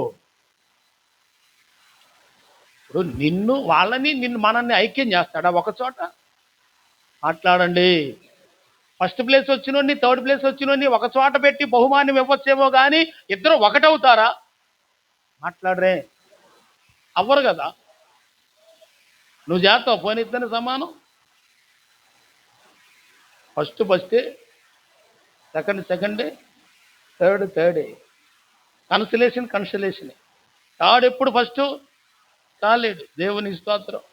ఇప్పుడు నిన్ను మనల్ని ఐక్యం చేస్తాడా ఒక చోట? మాట్లాడండి. ఫస్ట్ ప్లేస్ వచ్చినోడిని, థర్డ్ ప్లేస్ వచ్చినోడిని ఒక చోట పెట్టి బహుమానం ఇవ్వచ్చేమో కానీ ఇద్దరు ఒకటవుతారా? మాట్లాడరే, అవ్వరు కదా. నువ్వు చేస్తావు, పోనీ ఇద్దరిని సమానం. ఫస్టే, సెకండే, థర్డే. కన్సలేషన్. థర్డ్ ఎప్పుడు ఫస్ట్ కాలేడు. దేవుని స్తోత్రం.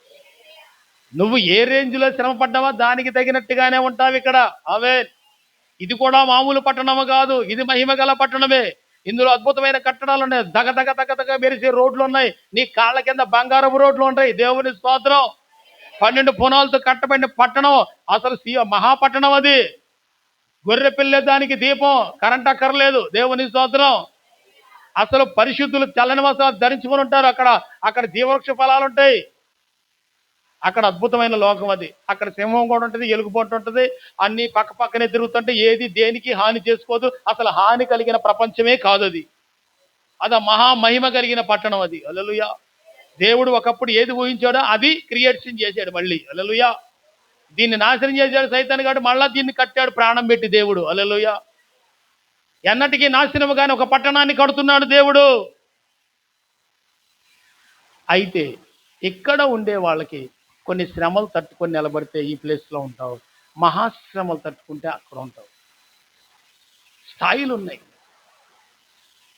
నువ్వు ఏ రేంజ్లో శ్రమ పడ్డావా దానికి తగినట్టుగానే ఉంటావు ఇక్కడ. ఆమేన్. ఇది కూడా మామూలు పట్టణము కాదు, ఇది మహిమ గల పట్టణమే. ఇందులో అద్భుతమైన కట్టడాలు ఉన్నాయి, దగ మెరిసే రోడ్లు ఉన్నాయి, నీ కాళ్ళ కింద బంగారపు రోడ్లు ఉంటాయి. దేవుని స్తోత్రం. 12 పునాలతో కట్టబడిన పట్టణం, అసలు మహాపట్టణం అది. గొర్రె పిల్ల దానికి దీపం, కరెంట్ అక్కర్లేదు. దేవుని స్తోత్రం. అసలు పరిశుద్ధులు తెల్లని వస్త్రాలు ధరించుకొని ఉంటారు. అక్కడ జీవవృక్ష ఫలాలు ఉంటాయి. అక్కడ అద్భుతమైన లోకం అది. అక్కడ సింహం కూడా ఉంటుంది, ఎలుగుబంటి ఉంటుంది, అన్ని పక్కనే తిరుగుతుంటే ఏది దేనికి హాని చేసుకోదు. అసలు హాని కలిగిన ప్రపంచమే కాదు అది. అది మహామహిమ కలిగిన పట్టణం అది. హల్లెలూయా. దేవుడు ఒకప్పుడు ఏది ఊహించాడో అది క్రియేషన్ చేశాడు మళ్ళీ. హల్లెలూయా. దీన్ని నాశనం చేశాడు సైతాను గాడు, మళ్ళా దీన్ని కట్టాడు ప్రాణం పెట్టి దేవుడు. హల్లెలూయా. ఎన్నటికీ నాశనము కానీ ఒక పట్టణాన్ని కడుతున్నాడు దేవుడు. అయితే ఇక్కడ ఉండే వాళ్ళకి కొన్ని శ్రమలు తట్టుకొని నిలబడితే ఈ ప్లేస్లో ఉంటావు, మహాశ్రమలు తట్టుకుంటే అక్కడ ఉంటావు. స్థాయిలు ఉన్నాయి.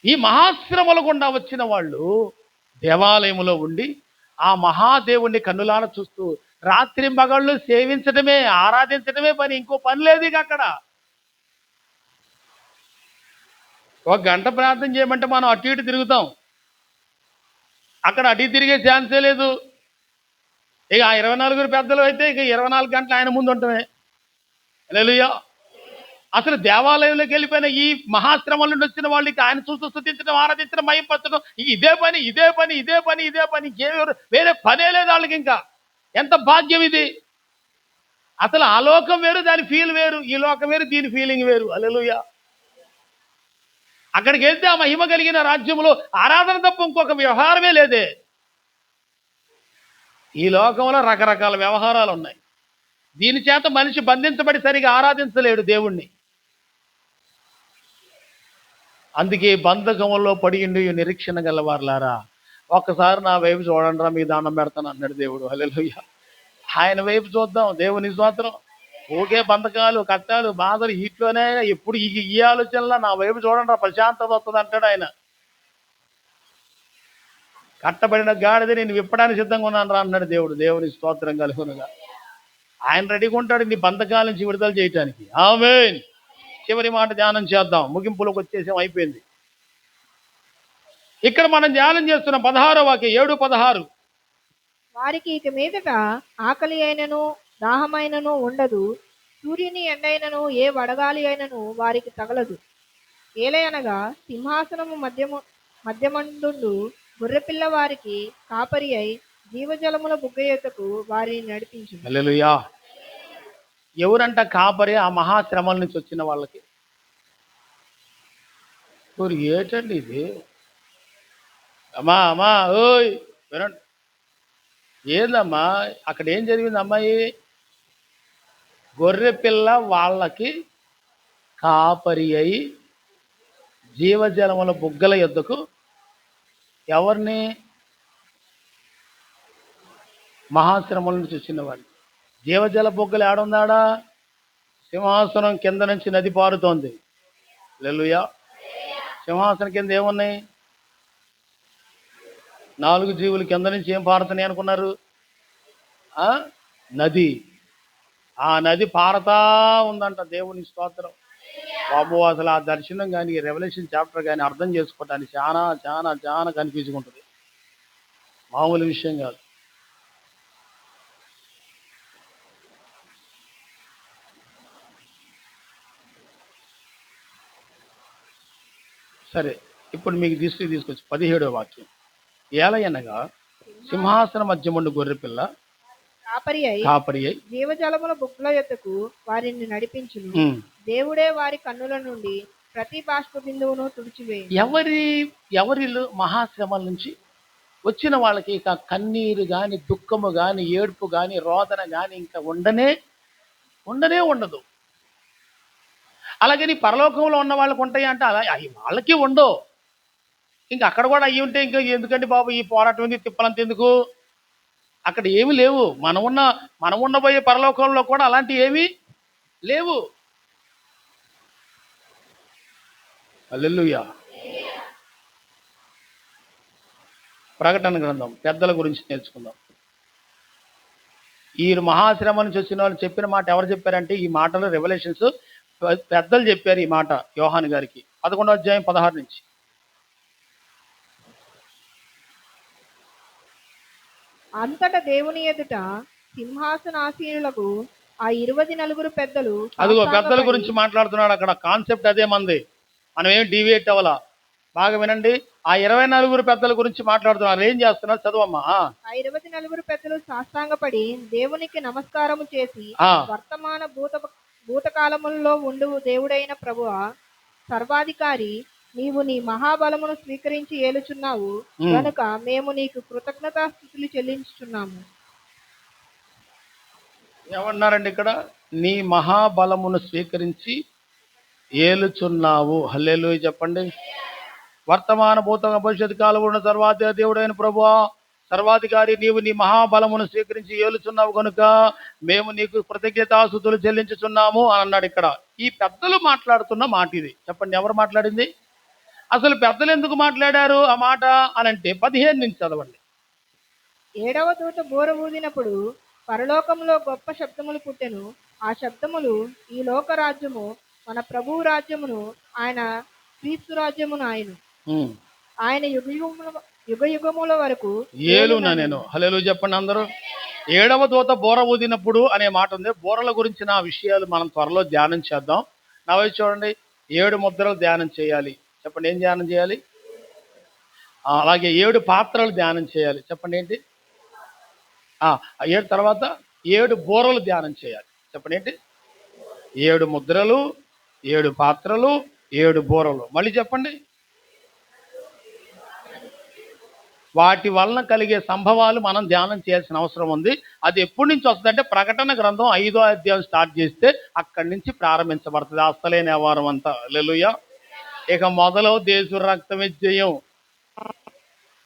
ఈ మహాశ్రమల గుండా వచ్చిన వాళ్ళు దేవాలయంలో ఉండి ఆ మహాదేవుణ్ణి కన్నులాన చూస్తూ రాత్రి మగళ్ళు సేవించడమే, ఆరాధించడమే పని, ఇంకో పని లేదు ఇక అక్కడ. 1 గంట ప్రార్థన చేయమంటే మనం అటు ఇటు తిరుగుతాం, అక్కడ అటు తిరిగే ఛాన్సే లేదు. ఇక ఆ 24 పెద్దలు అయితే ఇక 24 గంటలు ఆయన ముందు ఉండటమే. హల్లెలూయా. అసలు దేవాలయంలోకి వెళ్ళిపోయిన ఈ మహాశ్రమల నుండి వచ్చిన వాళ్ళు ఇక ఆయన చూస్తూ స్తుతించడం, ఆరాధించడం, మహిమపరచడం, ఇదే పని. ఇంకేం వేరే పనే లేదు వాళ్ళకి. ఇంకా ఎంత భాగ్యం ఇది. అసలు ఆ లోకం వేరు, దాని ఫీల్ వేరు, ఈ లోకం వేరు, దీని ఫీలింగ్ వేరు. హల్లెలూయా. అక్కడికి వెళ్తే ఆ మహిమ కలిగిన రాజ్యంలో ఆరాధన తప్ప ఇంకొక వ్యవహారమే లేదే. ఈ లోకంలో రకరకాల వ్యవహారాలు ఉన్నాయి. దీని చేత మనిషి బంధించబడి సరిగా ఆరాధించలేడు దేవుణ్ణి. అందుకే బంధకంలో పడియుండి నిరీక్షణ గలవారులారా ఒక్కసారి నా వైపు చూడండి రా, మీకు దండం పెడతాను అన్నాడు దేవుడు. హల్లెలూయా. ఆయన వైపు చూద్దాం. దేవుని స్తోత్రం. ఓకే, బంధకాలు, కష్టాలు, బాధలు వీటిలోనే ఎప్పుడు ఈ ఆలోచనలో నా వైపు చూడండి రా, ప్రశాంతత వస్తుంది అంటాడు ఆయన. కట్టబడిన గాడిద నేను విప్పడానికి సిద్ధంగా ఉన్నాను రా అన్నాడు దేవుడు. దేవుని స్తోత్రం కలుగునుగా. ఆయన రెడీగా ఉంటాడు నీ బంధకాల నుంచి విడుదల చేయటానికి. ఆమేన్. చివరి మాట ధ్యానం చేద్దాం, ముగింపులోకి వచ్చేసాం, అయిపోయింది. ఇక్కడ మనం ధ్యానం చేస్తున్న 16వ వాక్యం, 7:16. వారికి ఇక మీదట ఆకలి అయినను దాహమైనను ఉండదు, సూర్యుని ఎండైనను ఏ వడగాలి అయినను వారికి తగలదు. ఏలయనగా సింహాసనము మధ్యమందుండు గొర్రెపిల్ల వారికి కాపరి అయి జీవజలముల బుగ్గయ్యకు వారిని నడిపించు. హల్లెలూయా. ఎవరంట కాపరి? ఆ మహాశ్రమల నుంచి వచ్చిన వాళ్ళకి. మరి ఏటండి ఇది? అమ్మా అమ్మా ఓయ్ వినండి. ఏందమ్మా అక్కడ ఏం జరిగింది? అమ్మాయి గొర్రె పిల్ల వాళ్ళకి కాపరి అయి జీవజలముల బుగ్గల యొద్దకు ఎవరిని? మహాశ్రమల నుంచి వచ్చినవాడు. జీవజల బుగ్గలు ఏడుందాడా? సింహాసనం కింద నుంచి నది పారుతోంది. హల్లెలూయా. సింహాసనం కింద ఏమున్నాయి? 4 జీవుల కింద నుంచి ఏం పారుతున్నాయి అనుకున్నారు? నది. ఆ నది పారతా ఉందంట. దేవుని స్తోత్రం. బాబు అసలు ఆ దర్శనం కానీ రెవల్యూషన్ చాప్టర్ కానీ అర్థం చేసుకోవటానికి చాలా చాలా చాలా కన్ఫ్యూజ్గా ఉంటుంది. మామూలు విషయం కాదు. సరే, ఇప్పుడు మీకు తీసుకొచ్చి 17వ వాక్యం. ఏలయనగా సింహాసన మధ్యముండు గొర్రెపిల్ల కాపరి అయి జీవజలముల బుగ్గల యొద్దకు వారిని నడిపించును. దేవుడే వారి కన్నుల నుండి ప్రతి బాష్ప బిందువును తుడిచివేయు. ఎవరి మహాశ్రమల నుంచి వచ్చిన వాళ్ళకి ఇక కన్నీరు గాని, దుఃఖము గాని, ఏడుపు గాని, రోదన గాని ఇంకా ఉండనే ఉండదు. అలాగని పరలోకంలో ఉన్న వాళ్ళకు ఉంటాయి అంటే అలా అవి వాళ్ళకి ఉండవు. ఇంకా అక్కడ కూడా అయ్యి ఉంటే ఇంకా ఎందుకంటే బాబు ఈ పోరాటం ఎందుకు, తిప్పలంత ఎందుకు? అక్కడ ఏమి లేవు. మనం ఉండబోయే పరలోకంలో కూడా అలాంటి ఏమీ లేవు. హల్లెలూయా. ప్రకటన గ్రంథం పెద్దల గురించి నేర్చుకుందాం. ఈ మహాశ్రమ నుంచి వచ్చిన వాళ్ళు చెప్పిన మాట ఎవరు చెప్పారంటే, ఈ మాటలు రెవల్యూషన్స్ పెద్దలు చెప్పారు ఈ మాట యోహాను గారికి. 11వ అధ్యాయం 16 నుంచి. అంతటా దేవుని ఎదుట సింహాసనాసీనులకు ఆ 24 పెద్దలు. అదిగో పెద్దల గురించి మాట్లాడుతున్నాడు అక్కడ. కాన్సెప్ట్ అదే మంది. మనం ఏం డివియేట్ అవ్వాలా. బాగా వినండి. ఆ 24 పెద్దల గురించి మాట్లాడుతున్నారు. ఏం చేస్తున్నారు? చదువమ్మా. ఆ 24 పెద్దలు సాష్టాంగపడి దేవునికి నమస్కారము చేసి, వర్తమాన భూతకాలములలో ఉండు దేవుడైన ప్రభువా, సర్వాధికారి, నీవు నీ మహాబలమును స్వీకరించి ఏలుచున్నావు కనుక మేము నీకు కృతజ్ఞతాస్తుతులు చెల్లించుచున్నాము. ఏమన్నారండి ఇక్కడ? నీ మహాబలమును స్వీకరించి ఏలుచున్నావు. హల్లెలూయా చెప్పండి. వర్తమాన భూత భవిష్యత్ కాలం ఉన్న సర్వాధికారి దేవుడైన ప్రభువా, సర్వాధికారి, నీవు నీ మహాబలమును స్వీకరించి ఏలుచున్నావు కనుక మేము నీకు కృతజ్ఞతాస్తుతులు చెల్లించుచున్నాము అని అన్నాడు ఇక్కడ. ఈ పెద్దలు మాట్లాడుతున్న మాట ఇది. చెప్పండి, ఎవరు మాట్లాడింది? అసలు పెద్దలు ఎందుకు మాట్లాడారు ఆ మాట అని అంటే 15 నుంచి చదవండి. 7వ దూత బోర ఊదినప్పుడు పరలోకములో గొప్ప శబ్దములు పుట్టెను. ఆ శబ్దములు ఈ లోక రాజ్యము మన ప్రభువు రాజ్యమును, ఆయన క్రీస్తు రాజ్యమును ఆయన యుగ యుగముల వరకు ఏలునా నేను. హల్లెలూయా చెప్పండి అందరూ. 7వ దూత బోర ఊదినప్పుడు అనే మాట ఉంది. బోరల గురించిన విషయాలు మనం త్వరలో ధ్యానం చేద్దాం. నా వైపు చూడండి. 7 ముద్రలు ధ్యానం చేయాలి. చెప్పండి, ఏం ధ్యానం చేయాలి? అలాగే 7 పాత్రలు ధ్యానం చేయాలి. చెప్పండి ఏంటి? 7 తర్వాత 7 బోరలు ధ్యానం చేయాలి. చెప్పండి ఏంటి? 7 ముద్రలు, 7 పాత్రలు, 7 బోరలు. మళ్ళీ చెప్పండి. వాటి వలన కలిగే సంభవాలు మనం ధ్యానం చేయాల్సిన అవసరం ఉంది. అది ఎప్పటి నుంచి వస్తుందంటే ప్రకటన గ్రంథం 5వ అధ్యాయం స్టార్ట్ చేస్తే అక్కడి నుంచి ప్రారంభించబడుతుంది అసలైన వ్యవహారం అంతా. హల్లెలూయా. ఇక మొదలు దేశు రక్తం విజయం.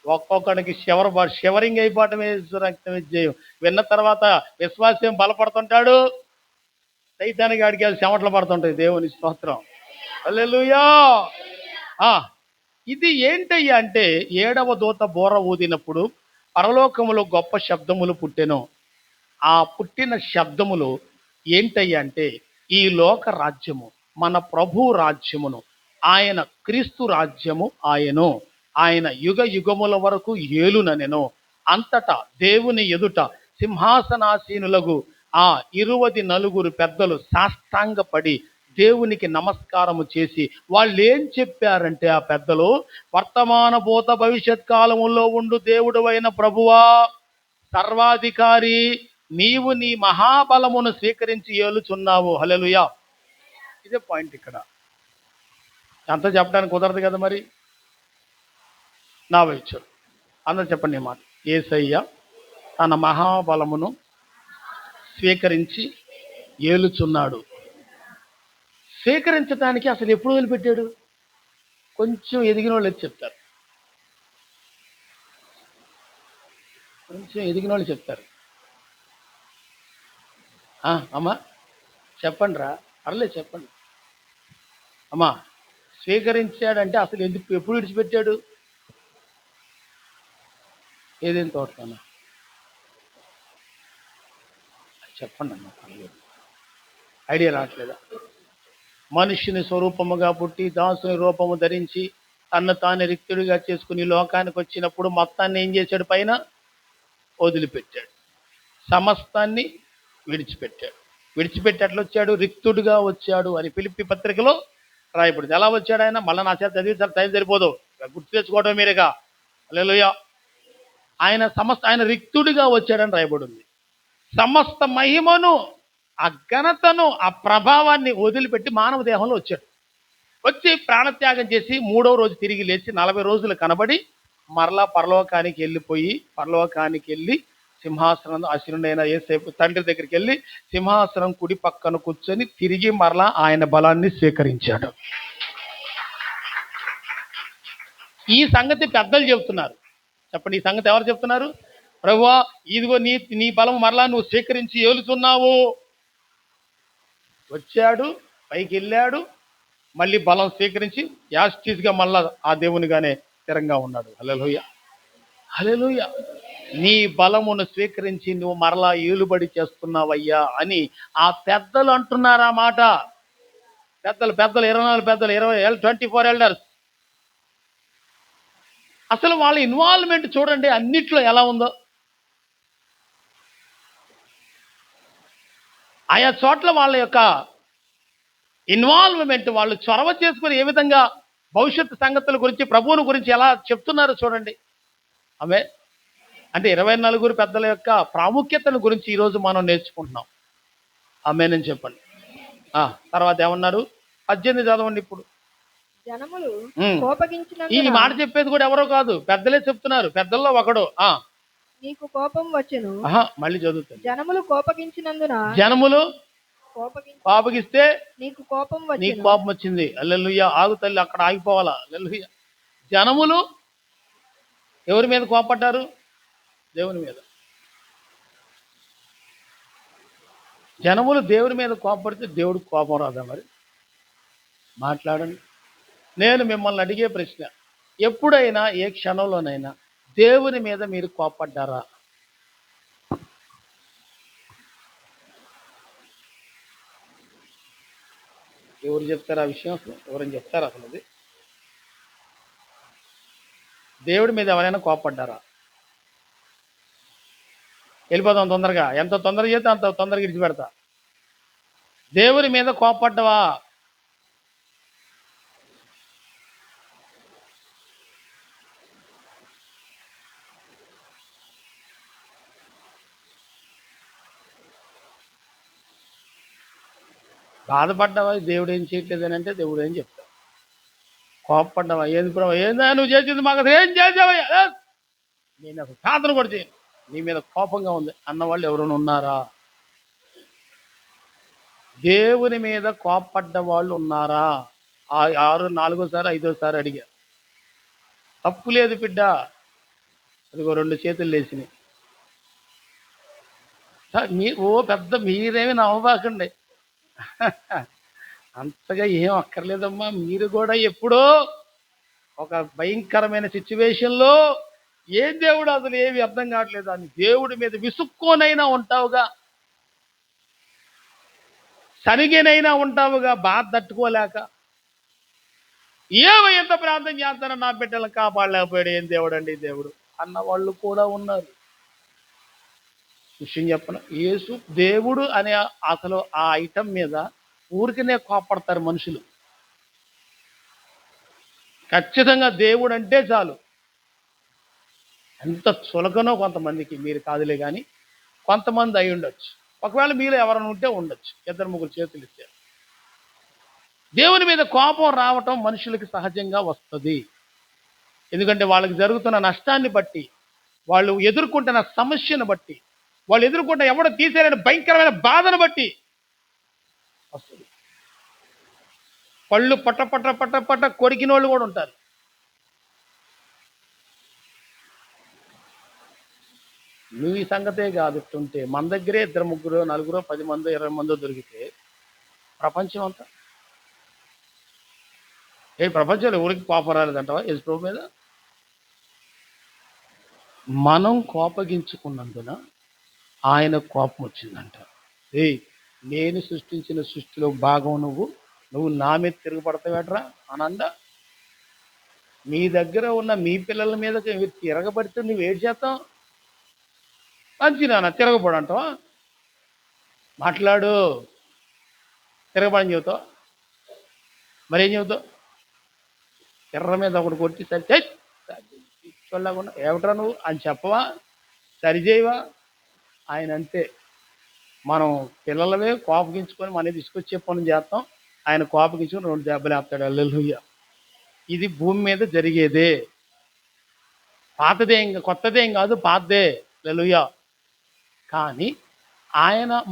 ఒక్కొక్కడికి షివరింగ్ అయిపోవటం యేసు రక్తం విజయం. విన్న తర్వాత విశ్వాసం బలపడుతుంటాడు. సైతానికి అడిగి చెమటలు పడుతుంటాయి. దేవుని స్తోత్రం. హల్లెలూయా. ఇది ఏంటయ్యా అంటే 7వ దూత బోర ఊదినప్పుడు పరలోకములో గొప్ప శబ్దములు పుట్టెను. ఆ పుట్టిన శబ్దములు ఏంటయ్యా అంటే ఈ లోక రాజ్యము మన ప్రభు రాజ్యమును, ఆయన క్రీస్తు రాజ్యము ఆయన యుగ యుగముల వరకు ఏలుననెను. అంతటా దేవుని ఎదుట సింహాసనాసీనులకు ఆ 24 పెద్దలు సాష్టాంగపడి దేవునికి నమస్కారము చేసి వాళ్ళు ఏం చెప్పారంటే, ఆ పెద్దలు, వర్తమాన భూత భవిష్యత్ కాలములో ఉండు దేవుడు అయిన ప్రభువా, సర్వాధికారి, నీవు నీ మహాబలమును స్వీకరించి ఏలుచున్నావు. హల్లెలూయా. ఇదే పాయింట్ ఇక్కడ. అంతా చెప్పడానికి కుదరదు కదా మరి. నా వైద్యుడు అందరూ చెప్పండి ఈ మాట. యేసయ్య తన మహాబలమును స్వీకరించి ఏలుచున్నాడు. స్వీకరించడానికి అసలు ఎప్పుడు వదిలిపెట్టాడు? కొంచెం ఎదిగిన వాళ్ళు చెప్తారు, కొంచెం ఎదిగిన వాళ్ళు చెప్తారు. అమ్మా చెప్పండి రా, పర్లేదు చెప్పండి. అమ్మా స్వీకరించాడంటే అసలు ఎందుకు, ఎప్పుడు విడిచిపెట్టాడు? ఏదేం తోటకన్నా చెప్పండి అమ్మా, పర్లేదు. ఐడియా రావట్లేదా? మనుష్యుని స్వరూపముగా పుట్టి దాసుని రూపము ధరించి తన్ను తాను రిక్తుడిగా చేసుకుని లోకానికి వచ్చినప్పుడు మొత్తాన్ని ఏం చేశాడు? పైన వదిలిపెట్టాడు, సమస్తాన్ని విడిచిపెట్టాడు. విడిచిపెట్టి ఎట్లా వచ్చాడు? రిక్తుడిగా వచ్చాడు అని ఫిలిప్పీ పత్రికలో రాయబడింది. ఎలా వచ్చాడు ఆయన? మళ్ళీ నా చేత చదివి టైం సరిపోదు, గుర్తు తెచ్చుకోవడం మీరేగా. హల్లెలూయా. ఆయన రిక్తుడిగా వచ్చాడని రాయబడింది. సమస్త మహిమను, ఆ ఘనతను, ఆ ప్రభావాన్ని వదిలిపెట్టి మానవ దేహంలో వచ్చాడు. వచ్చి ప్రాణత్యాగం చేసి 3వ రోజు తిరిగి లేచి 40 రోజులు కనబడి మరలా పరలోకానికి వెళ్ళి సింహాసనం ఆశీనుడైన యేసేపు తండ్రి దగ్గరికి వెళ్ళి సింహాసనం కుడి పక్కన కూర్చొని తిరిగి మరలా ఆయన బలాన్ని స్వీకరించాడు. ఈ సంగతి పెద్దలు చెబుతున్నారు. చెప్పండి, ఈ సంగతి ఎవరు చెప్తున్నారు? ప్రభువా ఇదిగో నీ బలం మరలా నువ్వు స్వీకరించి ఏలుతున్నావు. వచ్చాడు, పైకి వెళ్ళాడు, మళ్ళీ బలం స్వీకరించి యాస్టీస్గా మళ్ళా ఆ దేవునిగానే స్థిరంగా ఉన్నాడు. హల్లెలూయా, హల్లెలూయా. నీ బలమును స్వీకరించి నువ్వు మరలా ఏలుబడి చేస్తున్నావయ్యా అని ఆ పెద్దలు అంటున్నారు. ఆ మాట పెద్దలు 24 పెద్దలు 24 ఎల్డర్స్. అసలు వాళ్ళ ఇన్వాల్వ్మెంట్ చూడండి అన్నిట్లో ఎలా ఉందో. ఆయా చోట్ల వాళ్ళ యొక్క ఇన్వాల్వ్మెంట్, వాళ్ళు చొరవ చేసుకుని ఏ విధంగా భవిష్యత్తు సంగతుల గురించి, ప్రభువుని గురించి ఎలా చెప్తున్నారో చూడండి. ఆమె అంటే 24 పెద్దల యొక్క ప్రాముఖ్యతను గురించి ఈరోజు మనం నేర్చుకుంటున్నాం. ఆమేనని చెప్పండి. తర్వాత ఏమన్నారు? 18 చదవండి ఇప్పుడు. జనములు ఈ మాట చెప్పేది కూడా ఎవరో కాదు, పెద్దలే చెప్తున్నారు. పెద్దల్లో ఒకడు. నీకు కోపం వచ్చెను. మళ్ళీ చదువుతాను. జనములు కోపగించినందున, జనములు కోపగిస్తే నీకు కోపం వచ్చింది. హల్లెలూయా. ఆగు తల్లి, అక్కడ ఆగిపోవాలా? హల్లెలూయా. జనములు ఎవరి మీద కోపడ్డారు? దేవుని మీద. జనములు దేవుని మీద కోపడితే దేవుడికి కోపం రాదా మరి? మాట్లాడండి. నేను మిమ్మల్ని అడిగే ప్రశ్న, ఎప్పుడైనా ఏ క్షణంలోనైనా దేవుని మీద మీరు కోపడ్డారా? ఎవరు చెప్తారు ఆ విషయం? ఎవరైనా చెప్తారా అసలు? అది దేవుడి మీద ఎవరైనా కోపడ్డారా? వెళ్ళిపోదాం తొందరగా, ఎంత తొందరగా చేస్తే అంత తొందరగా విడిచిపెడతా. దేవుని మీద కోపడ్డవా? బాధపడ్డావా? దేవుడు ఏం చేయట్లేదని అంటే దేవుడు ఏం చెప్తావు. కోపడ్డావా? ఏంది ప్రభు, ఏందా నువ్వు చేసింది మాకు అసలు ఏం చేసావయ్యా? నేను అసలు సాధన కూడా చేయను, నీ మీద కోపంగా ఉంది అన్నవాళ్ళు ఎవరైనా ఉన్నారా? దేవుని మీద కోపడ్డ వాళ్ళు ఉన్నారా? 4వ సారి 5వసారి అడిగా. తప్పు లేదు బిడ్డ. అదిగో 2 చేతులు లేచినాయి. పెద్ద మీరేమి నవ్వబాకండి, అంతగా ఏం అక్కర్లేదమ్మా. మీరు కూడా ఎప్పుడో ఒక భయంకరమైన సిచ్యువేషన్లో ఏం దేవుడు అసలు ఏమి అర్థం కావట్లేదు అని దేవుడి మీద విసుక్కోనైనా ఉంటావుగా, సరిగేనైనా ఉంటావుగా, బాధ తట్టుకోలేక. ఏమో ఎంత ప్రార్థన చేస్తానో నా బిడ్డలను కాపాడలేకపోయాడు, ఏం దేవుడు అండి దేవుడు అన్న వాళ్ళు కూడా ఉన్నారు. విషయం చెప్పను, యేసు దేవుడు అనే అసలు ఆ ఐటమ్ మీద ఊరికనే కోపడతారు మనుషులు. ఖచ్చితంగా దేవుడు అంటే చాలు. ఎంత చులకనో కొంతమందికి, మీరు కాదులే కానీ కొంతమంది అయి ఉండొచ్చు. ఒకవేళ మీలో ఎవరైనా ఉంటే ఉండొచ్చు. 2-3 చేతులు ఇచ్చారు. దేవుని మీద కోపం రావటం మనుషులకి సహజంగా వస్తుంది. ఎందుకంటే వాళ్ళకి జరుగుతున్న నష్టాన్ని బట్టి, వాళ్ళు ఎదుర్కొంటున్న సమస్యను బట్టి, వాళ్ళు ఎదుర్కొంటున్న ఎవడో తీసేయలేని భయంకరమైన బాధను బట్టి వస్తుంది. పళ్ళు పట్ట పట్ట పట్ట పట్ట కొరికిన వాళ్ళు కూడా ఉంటారు. నువ్వు ఈ సంగతే కాదుంటే మన దగ్గరే 2, 3, 4, 10 మందో 20 మందో దొరికితే ప్రపంచం అంతా ప్రపంచంలో ఎవరికి కోపం రాలేదంటావా యేసు ప్రభు మీద? మనం కోపగించుకున్నందున ఆయన కోపం వచ్చిందంట. నేను సృష్టించిన సృష్టిలో భాగం నువ్వు నా మీద తిరగబడతావేట్రా ఆనంద? మీ దగ్గర ఉన్న మీ పిల్లల మీద తిరగబడితే నువ్వు ఏడు చేస్తావు? మంచి నాన్న తిరగబడంటావా? మాట్లాడు. తిరగబడని చెబుతావు, మరేం చెబుతావు? ఎర్ర మీద ఒకటి కొట్టి సరి చూడలేకుండా ఏమిట్రా నువ్వు అని చెప్పవా? సరిచేయవా? ఆయన అంతే. మనం పిల్లలవే కోపగించుకొని మన తీసుకొచ్చే పనులు చేస్తాం, ఆయన కోపగించుకొని 2 దెబ్బలు వేస్తాడు. హల్లెలూయా. ఇది భూమి మీద జరిగేదే, పాతదేం కొత్తదేం కాదు, పాతదే. హల్లెలూయా. కానీ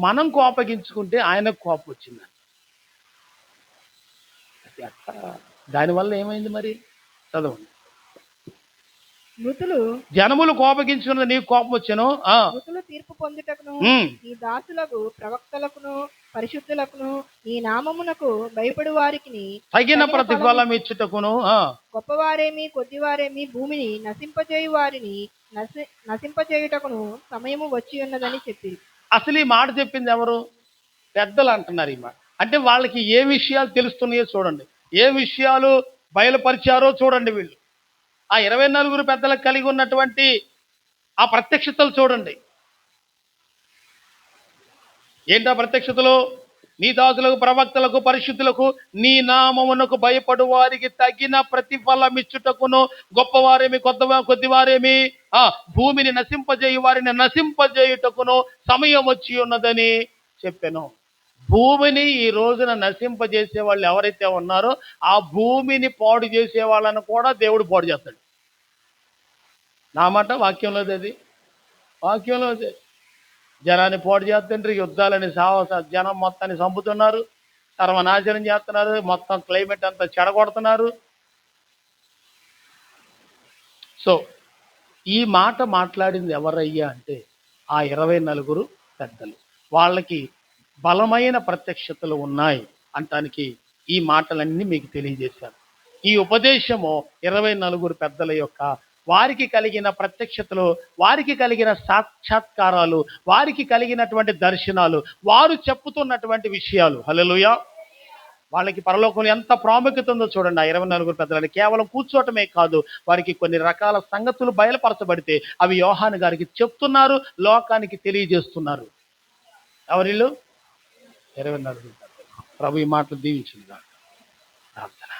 మనం కోపగించుకుంటే ఆయనకు కోపం వచ్చిందండి. దానివల్ల ఏమైంది మరి? చదవండి. మృతులు జనములు కోపగించుకున్నది నీకు కోపం వచ్చాను. మృతులు తీర్పు పొందుటకును ఈ దాసులకు ప్రవక్తలకును పరిశుద్ధులకును ఈ నామమునకు భయపడు వారికి తగిన ప్రతిఫలం ఇచ్చుటకును గొప్పవారేమి కొద్దివారేమి భూమిని నశింపజేయు వారిని నశింపజేయుటకును సమయము వచ్చి ఉన్నదని చెప్పి. అసలు ఈ మాట చెప్పింది ఎవరు? పెద్దలు అంటున్నారు ఈ మాట. అంటే వాళ్ళకి ఏ విషయాలు తెలుస్తున్నాయో చూడండి, ఏ విషయాలు బయలుపరిచారో చూడండి. వీళ్ళు ఆ 24 పెద్దలకు కలిగి ఉన్నటువంటి ఆ ప్రత్యక్షతలు చూడండి. ఏంటా ప్రత్యక్షతలు? నీ దాసులకు ప్రవక్తలకు పరిశుద్ధులకు నీ నామమునకు భయపడు వారికి తగిన ప్రతిఫలం ఇచ్చుటకును గొప్పవారేమి కొద్దివారేమి భూమిని నశింపజేయు వారిని నశింపజేయుటకును సమయం వచ్చి ఉన్నదని చెప్పాను. భూమిని ఈ రోజున నశింపజేసే వాళ్ళు ఎవరైతే ఉన్నారో ఆ భూమిని పాడు చేసే వాళ్ళని కూడా దేవుడు పాడు చేస్తాడు. నా మాట వాక్యంలోది, అది వాక్యంలోది. జనాన్ని పాడు చేస్తుంటారు, యుద్ధాలని జనం మొత్తాన్ని చంపుతున్నారు, సర్వనాశనం చేస్తున్నారు, మొత్తం క్లైమేట్ అంతా చెడగొడుతున్నారు. సో ఈ మాట మాట్లాడింది ఎవరయ్యా అంటే ఆ 24 పెద్దలు. వాళ్ళకి బలమైన ప్రత్యక్షతలు ఉన్నాయి అంటానికి ఈ మాటలన్నీ మీకు తెలియజేశాను. ఈ ఉపదేశము 24 పెద్దల యొక్క వారికి కలిగిన ప్రత్యక్షతలు, వారికి కలిగిన సాక్షాత్కారాలు, వారికి కలిగినటువంటి దర్శనాలు, వారు చెప్పుతున్నటువంటి విషయాలు. హల్లెలూయా. వాళ్ళకి పరలోకంలో ఎంత ప్రాముఖ్యత ఉందో చూడండి. ఆ 24 పెద్దలని కేవలం కూర్చోవటమే కాదు, వారికి కొన్ని రకాల సంగతులు బయలుపరచబడితే అవి యోహాను గారికి చెప్తున్నారు, లోకానికి తెలియజేస్తున్నారు. ఎవరిల్లు? 24 పెద్దలు. ప్రభు ఈ మాటలు దీవించింది. ప్రార్థన.